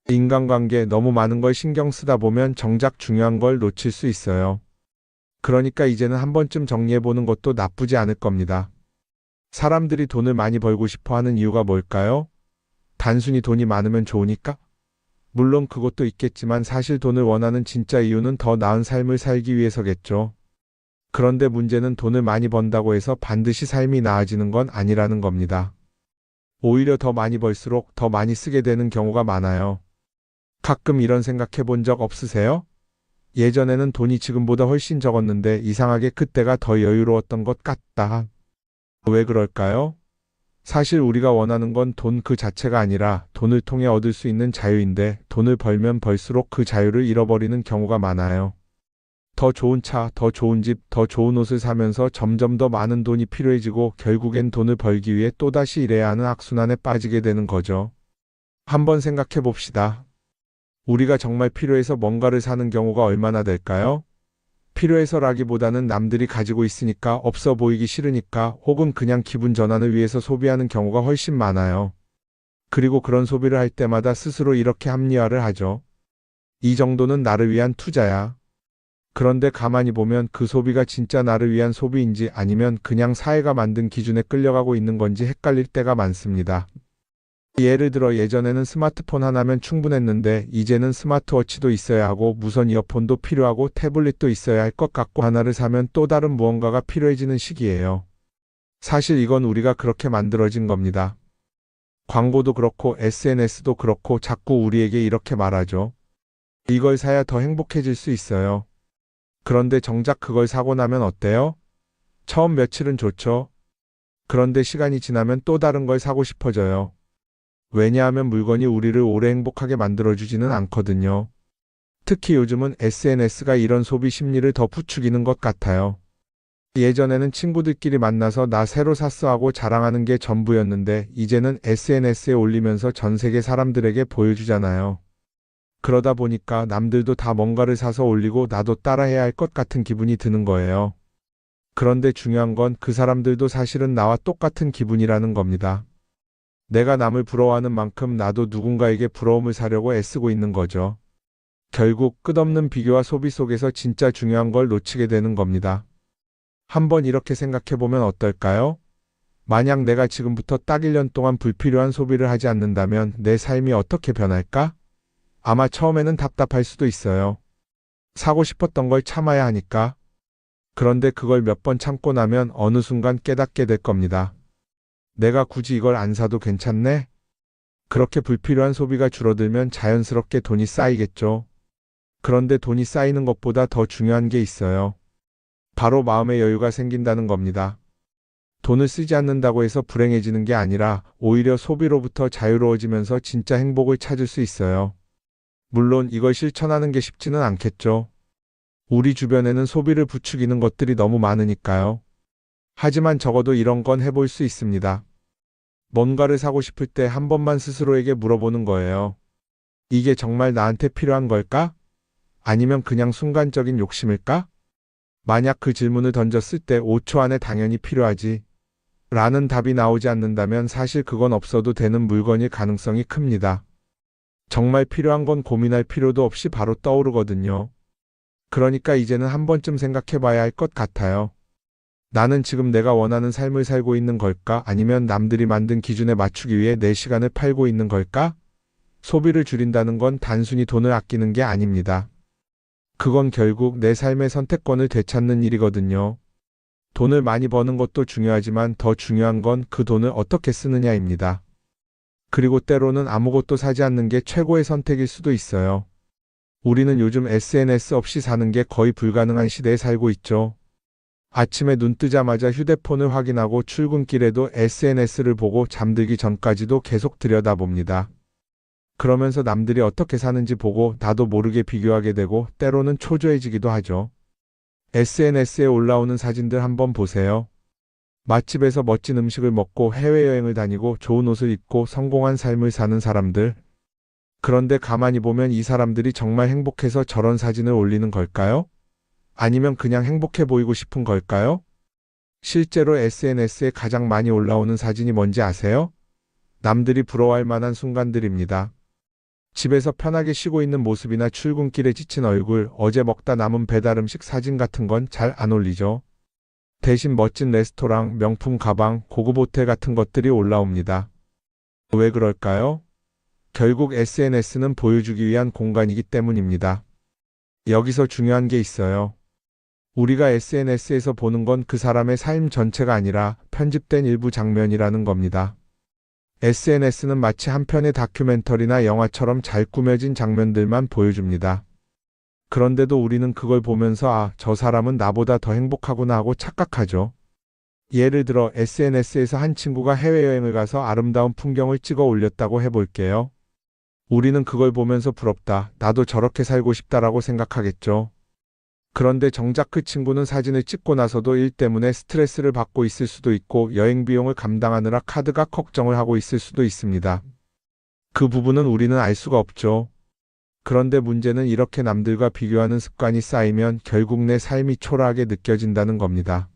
인간관계 너무 많은 걸 신경 쓰다 보면 정작 중요한 걸 놓칠 수 있어요. 그러니까 이제는 한 번쯤 정리해보는 것도 나쁘지 않을 겁니다. 사람들이 돈을 많이 벌고 싶어 하는 이유가 뭘까요? 단순히 돈이 많으면 좋으니까? 물론 그것도 있겠지만 사실 돈을 원하는 진짜 이유는 더 나은 삶을 살기 위해서겠죠. 그런데 문제는 돈을 많이 번다고 해서 반드시 삶이 나아지는 건 아니라는 겁니다. 오히려 더 많이 벌수록 더 많이 쓰게 되는 경우가 많아요. 가끔 이런 생각해 본 적 없으세요? 예전에는 돈이 지금보다 훨씬 적었는데 이상하게 그때가 더 여유로웠던 것 같다. 왜 그럴까요? 사실 우리가 원하는 건 돈 그 자체가 아니라 돈을 통해 얻을 수 있는 자유인데 돈을 벌면 벌수록 그 자유를 잃어버리는 경우가 많아요. 더 좋은 차, 더 좋은 집, 더 좋은 옷을 사면서 점점 더 많은 돈이 필요해지고 결국엔 돈을 벌기 위해 또다시 일해야 하는 악순환에 빠지게 되는 거죠. 한번 생각해 봅시다. 우리가 정말 필요해서 뭔가를 사는 경우가 얼마나 될까요? 필요해서라기보다는 남들이 가지고 있으니까, 없어 보이기 싫으니까, 혹은 그냥 기분 전환을 위해서 소비하는 경우가 훨씬 많아요. 그리고 그런 소비를 할 때마다 스스로 이렇게 합리화를 하죠. 이 정도는 나를 위한 투자야. 그런데 가만히 보면 그 소비가 진짜 나를 위한 소비인지 아니면 그냥 사회가 만든 기준에 끌려가고 있는 건지 헷갈릴 때가 많습니다. 예를 들어 예전에는 스마트폰 하나면 충분했는데 이제는 스마트워치도 있어야 하고 무선 이어폰도 필요하고 태블릿도 있어야 할 것 같고, 하나를 사면 또 다른 무언가가 필요해지는 시기예요. 사실 이건 우리가 그렇게 만들어진 겁니다. 광고도 그렇고 SNS도 그렇고 자꾸 우리에게 이렇게 말하죠. 이걸 사야 더 행복해질 수 있어요. 그런데 정작 그걸 사고 나면 어때요? 처음 며칠은 좋죠. 그런데 시간이 지나면 또 다른 걸 사고 싶어져요. 왜냐하면 물건이 우리를 오래 행복하게 만들어주지는 않거든요. 특히 요즘은 SNS가 이런 소비 심리를 더 부추기는 것 같아요. 예전에는 친구들끼리 만나서 나 새로 샀어 하고 자랑하는 게 전부였는데 이제는 SNS에 올리면서 전 세계 사람들에게 보여주잖아요. 그러다 보니까 남들도 다 뭔가를 사서 올리고 나도 따라해야 할 것 같은 기분이 드는 거예요. 그런데 중요한 건 그 사람들도 사실은 나와 똑같은 기분이라는 겁니다. 내가 남을 부러워하는 만큼 나도 누군가에게 부러움을 사려고 애쓰고 있는 거죠. 결국 끝없는 비교와 소비 속에서 진짜 중요한 걸 놓치게 되는 겁니다. 한번 이렇게 생각해보면 어떨까요? 만약 내가 지금부터 딱 1년 동안 불필요한 소비를 하지 않는다면 내 삶이 어떻게 변할까? 아마 처음에는 답답할 수도 있어요. 사고 싶었던 걸 참아야 하니까. 그런데 그걸 몇 번 참고 나면 어느 순간 깨닫게 될 겁니다. 내가 굳이 이걸 안 사도 괜찮네? 그렇게 불필요한 소비가 줄어들면 자연스럽게 돈이 쌓이겠죠. 그런데 돈이 쌓이는 것보다 더 중요한 게 있어요. 바로 마음의 여유가 생긴다는 겁니다. 돈을 쓰지 않는다고 해서 불행해지는 게 아니라 오히려 소비로부터 자유로워지면서 진짜 행복을 찾을 수 있어요. 물론 이걸 실천하는 게 쉽지는 않겠죠. 우리 주변에는 소비를 부추기는 것들이 너무 많으니까요. 하지만 적어도 이런 건 해볼 수 있습니다. 뭔가를 사고 싶을 때 한 번만 스스로에게 물어보는 거예요. 이게 정말 나한테 필요한 걸까? 아니면 그냥 순간적인 욕심일까? 만약 그 질문을 던졌을 때 5초 안에 당연히 필요하지 라는 답이 나오지 않는다면 사실 그건 없어도 되는 물건일 가능성이 큽니다. 정말 필요한 건 고민할 필요도 없이 바로 떠오르거든요. 그러니까 이제는 한 번쯤 생각해 봐야 할 것 같아요. 나는 지금 내가 원하는 삶을 살고 있는 걸까? 아니면 남들이 만든 기준에 맞추기 위해 내 시간을 팔고 있는 걸까? 소비를 줄인다는 건 단순히 돈을 아끼는 게 아닙니다. 그건 결국 내 삶의 선택권을 되찾는 일이거든요. 돈을 많이 버는 것도 중요하지만 더 중요한 건 그 돈을 어떻게 쓰느냐입니다. 그리고 때로는 아무것도 사지 않는 게 최고의 선택일 수도 있어요. 우리는 요즘 SNS 없이 사는 게 거의 불가능한 시대에 살고 있죠. 아침에 눈 뜨자마자 휴대폰을 확인하고 출근길에도 SNS를 보고 잠들기 전까지도 계속 들여다봅니다. 그러면서 남들이 어떻게 사는지 보고 나도 모르게 비교하게 되고 때로는 초조해지기도 하죠. SNS에 올라오는 사진들 한번 보세요. 맛집에서 멋진 음식을 먹고 해외여행을 다니고 좋은 옷을 입고 성공한 삶을 사는 사람들. 그런데 가만히 보면 이 사람들이 정말 행복해서 저런 사진을 올리는 걸까요? 아니면 그냥 행복해 보이고 싶은 걸까요? 실제로 SNS에 가장 많이 올라오는 사진이 뭔지 아세요? 남들이 부러워할 만한 순간들입니다. 집에서 편하게 쉬고 있는 모습이나 출근길에 지친 얼굴, 어제 먹다 남은 배달 음식 사진 같은 건 잘 안 올리죠. 대신 멋진 레스토랑, 명품 가방, 고급 호텔 같은 것들이 올라옵니다. 왜 그럴까요? 결국 SNS는 보여주기 위한 공간이기 때문입니다. 여기서 중요한 게 있어요. 우리가 SNS에서 보는 건 그 사람의 삶 전체가 아니라 편집된 일부 장면이라는 겁니다. SNS는 마치 한 편의 다큐멘터리나 영화처럼 잘 꾸며진 장면들만 보여줍니다. 그런데도 우리는 그걸 보면서 아, 저 사람은 나보다 더 행복하구나 하고 착각하죠. 예를 들어 SNS에서 한 친구가 해외여행을 가서 아름다운 풍경을 찍어 올렸다고 해볼게요. 우리는 그걸 보면서 부럽다, 나도 저렇게 살고 싶다라고 생각하겠죠. 그런데 정작 그 친구는 사진을 찍고 나서도 일 때문에 스트레스를 받고 있을 수도 있고 여행 비용을 감당하느라 카드가 걱정을 하고 있을 수도 있습니다. 그 부분은 우리는 알 수가 없죠. 그런데 문제는 이렇게 남들과 비교하는 습관이 쌓이면 결국 내 삶이 초라하게 느껴진다는 겁니다.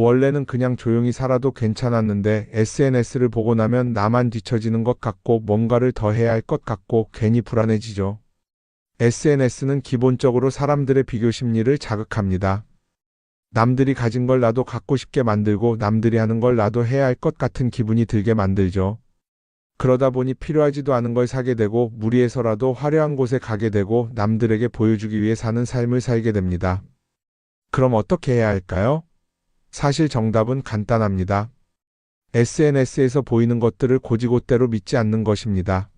원래는 그냥 조용히 살아도 괜찮았는데 SNS를 보고 나면 나만 뒤처지는 것 같고 뭔가를 더 해야 할 것 같고 괜히 불안해지죠. SNS는 기본적으로 사람들의 비교 심리를 자극합니다. 남들이 가진 걸 나도 갖고 싶게 만들고 남들이 하는 걸 나도 해야 할 것 같은 기분이 들게 만들죠. 그러다 보니 필요하지도 않은 걸 사게 되고 무리해서라도 화려한 곳에 가게 되고 남들에게 보여주기 위해 사는 삶을 살게 됩니다. 그럼 어떻게 해야 할까요? 사실 정답은 간단합니다. SNS에서 보이는 것들을 곧이곧대로 믿지 않는 것입니다.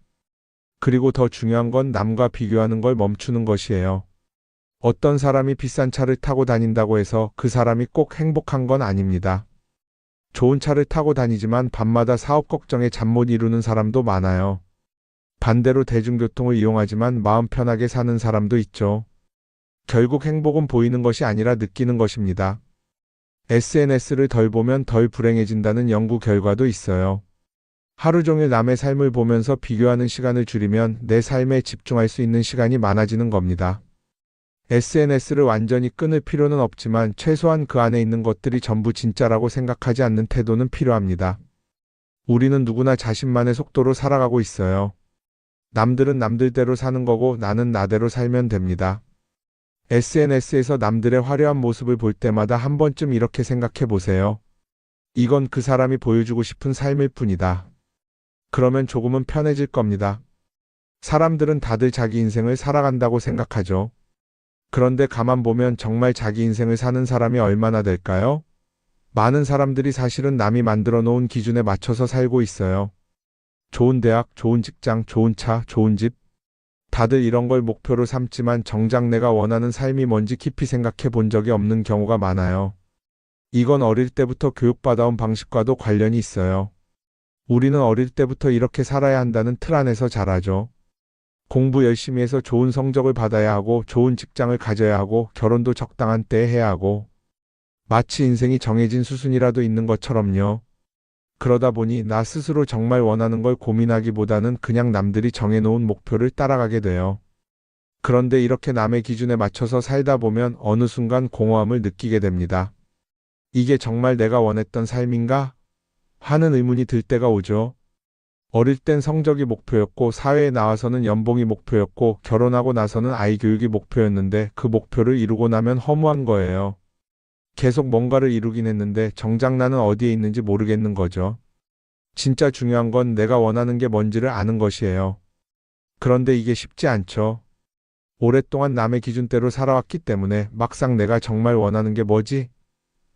그리고 더 중요한 건 남과 비교하는 걸 멈추는 것이에요. 어떤 사람이 비싼 차를 타고 다닌다고 해서 그 사람이 꼭 행복한 건 아닙니다. 좋은 차를 타고 다니지만 밤마다 사업 걱정에 잠 못 이루는 사람도 많아요. 반대로 대중교통을 이용하지만 마음 편하게 사는 사람도 있죠. 결국 행복은 보이는 것이 아니라 느끼는 것입니다. SNS를 덜 보면 덜 불행해진다는 연구 결과도 있어요. 하루 종일 남의 삶을 보면서 비교하는 시간을 줄이면 내 삶에 집중할 수 있는 시간이 많아지는 겁니다. SNS를 완전히 끊을 필요는 없지만 최소한 그 안에 있는 것들이 전부 진짜라고 생각하지 않는 태도는 필요합니다. 우리는 누구나 자신만의 속도로 살아가고 있어요. 남들은 남들대로 사는 거고 나는 나대로 살면 됩니다. SNS에서 남들의 화려한 모습을 볼 때마다 한 번쯤 이렇게 생각해 보세요. 이건 그 사람이 보여주고 싶은 삶일 뿐이다. 그러면 조금은 편해질 겁니다. 사람들은 다들 자기 인생을 살아간다고 생각하죠. 그런데 가만 보면 정말 자기 인생을 사는 사람이 얼마나 될까요? 많은 사람들이 사실은 남이 만들어 놓은 기준에 맞춰서 살고 있어요. 좋은 대학, 좋은 직장, 좋은 차, 좋은 집. 다들 이런 걸 목표로 삼지만 정작 내가 원하는 삶이 뭔지 깊이 생각해 본 적이 없는 경우가 많아요. 이건 어릴 때부터 교육받아온 방식과도 관련이 있어요. 우리는 어릴 때부터 이렇게 살아야 한다는 틀 안에서 자라죠. 공부 열심히 해서 좋은 성적을 받아야 하고 좋은 직장을 가져야 하고 결혼도 적당한 때에 해야 하고 마치 인생이 정해진 수순이라도 있는 것처럼요. 그러다 보니 나 스스로 정말 원하는 걸 고민하기보다는 그냥 남들이 정해놓은 목표를 따라가게 돼요. 그런데 이렇게 남의 기준에 맞춰서 살다 보면 어느 순간 공허함을 느끼게 됩니다. 이게 정말 내가 원했던 삶인가? 하는 의문이 들 때가 오죠. 어릴 땐 성적이 목표였고 사회에 나와서는 연봉이 목표였고 결혼하고 나서는 아이 교육이 목표였는데 그 목표를 이루고 나면 허무한 거예요. 계속 뭔가를 이루긴 했는데 정작 나는 어디에 있는지 모르겠는 거죠. 진짜 중요한 건 내가 원하는 게 뭔지를 아는 것이에요. 그런데 이게 쉽지 않죠. 오랫동안 남의 기준대로 살아왔기 때문에 막상 내가 정말 원하는 게 뭐지?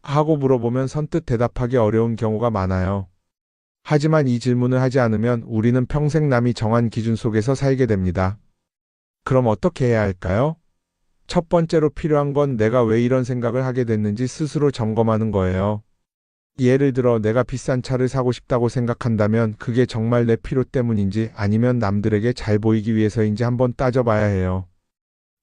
하고 물어보면 선뜻 대답하기 어려운 경우가 많아요. 하지만 이 질문을 하지 않으면 우리는 평생 남이 정한 기준 속에서 살게 됩니다. 그럼 어떻게 해야 할까요? 첫 번째로 필요한 건 내가 왜 이런 생각을 하게 됐는지 스스로 점검하는 거예요. 예를 들어 내가 비싼 차를 사고 싶다고 생각한다면 그게 정말 내 필요 때문인지 아니면 남들에게 잘 보이기 위해서인지 한번 따져봐야 해요.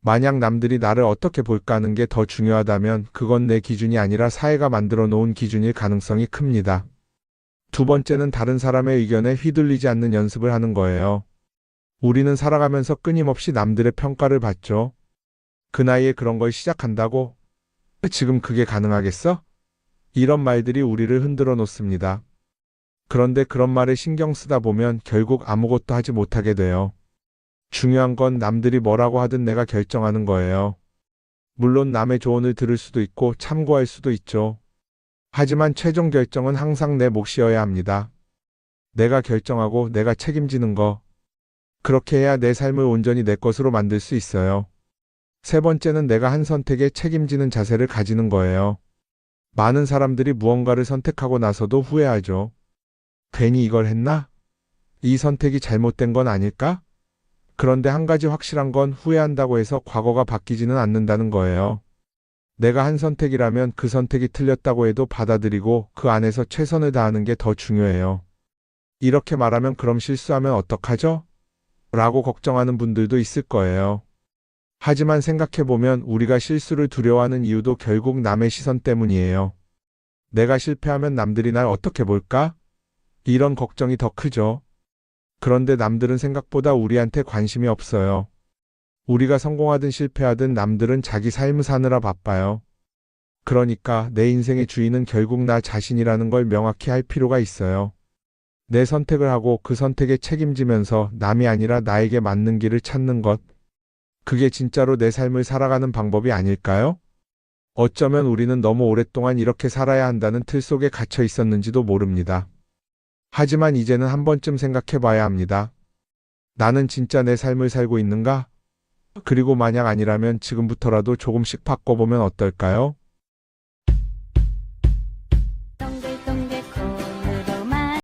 만약 남들이 나를 어떻게 볼까 하는 게 더 중요하다면 그건 내 기준이 아니라 사회가 만들어 놓은 기준일 가능성이 큽니다. 두 번째는 다른 사람의 의견에 휘둘리지 않는 연습을 하는 거예요. 우리는 살아가면서 끊임없이 남들의 평가를 받죠. 그 나이에 그런 걸 시작한다고? 지금 그게 가능하겠어? 이런 말들이 우리를 흔들어 놓습니다. 그런데 그런 말에 신경 쓰다 보면 결국 아무것도 하지 못하게 돼요. 중요한 건 남들이 뭐라고 하든 내가 결정하는 거예요. 물론 남의 조언을 들을 수도 있고 참고할 수도 있죠. 하지만 최종 결정은 항상 내 몫이어야 합니다. 내가 결정하고 내가 책임지는 거. 그렇게 해야 내 삶을 온전히 내 것으로 만들 수 있어요. 세 번째는 내가 한 선택에 책임지는 자세를 가지는 거예요. 많은 사람들이 무언가를 선택하고 나서도 후회하죠. 괜히 이걸 했나? 이 선택이 잘못된 건 아닐까? 그런데 한 가지 확실한 건 후회한다고 해서 과거가 바뀌지는 않는다는 거예요. 내가 한 선택이라면 그 선택이 틀렸다고 해도 받아들이고 그 안에서 최선을 다하는 게 더 중요해요. 이렇게 말하면 그럼 실수하면 어떡하죠? 라고 걱정하는 분들도 있을 거예요. 하지만 생각해보면 우리가 실수를 두려워하는 이유도 결국 남의 시선 때문이에요. 내가 실패하면 남들이 날 어떻게 볼까? 이런 걱정이 더 크죠. 그런데 남들은 생각보다 우리한테 관심이 없어요. 우리가 성공하든 실패하든 남들은 자기 삶을 사느라 바빠요. 그러니까 내 인생의 주인은 결국 나 자신이라는 걸 명확히 할 필요가 있어요. 내 선택을 하고 그 선택에 책임지면서 남이 아니라 나에게 맞는 길을 찾는 것. 그게 진짜로 내 삶을 살아가는 방법이 아닐까요? 어쩌면 우리는 너무 오랫동안 이렇게 살아야 한다는 틀 속에 갇혀 있었는지도 모릅니다. 하지만 이제는 한 번쯤 생각해 봐야 합니다. 나는 진짜 내 삶을 살고 있는가? 그리고 만약 아니라면 지금부터라도 조금씩 바꿔보면 어떨까요?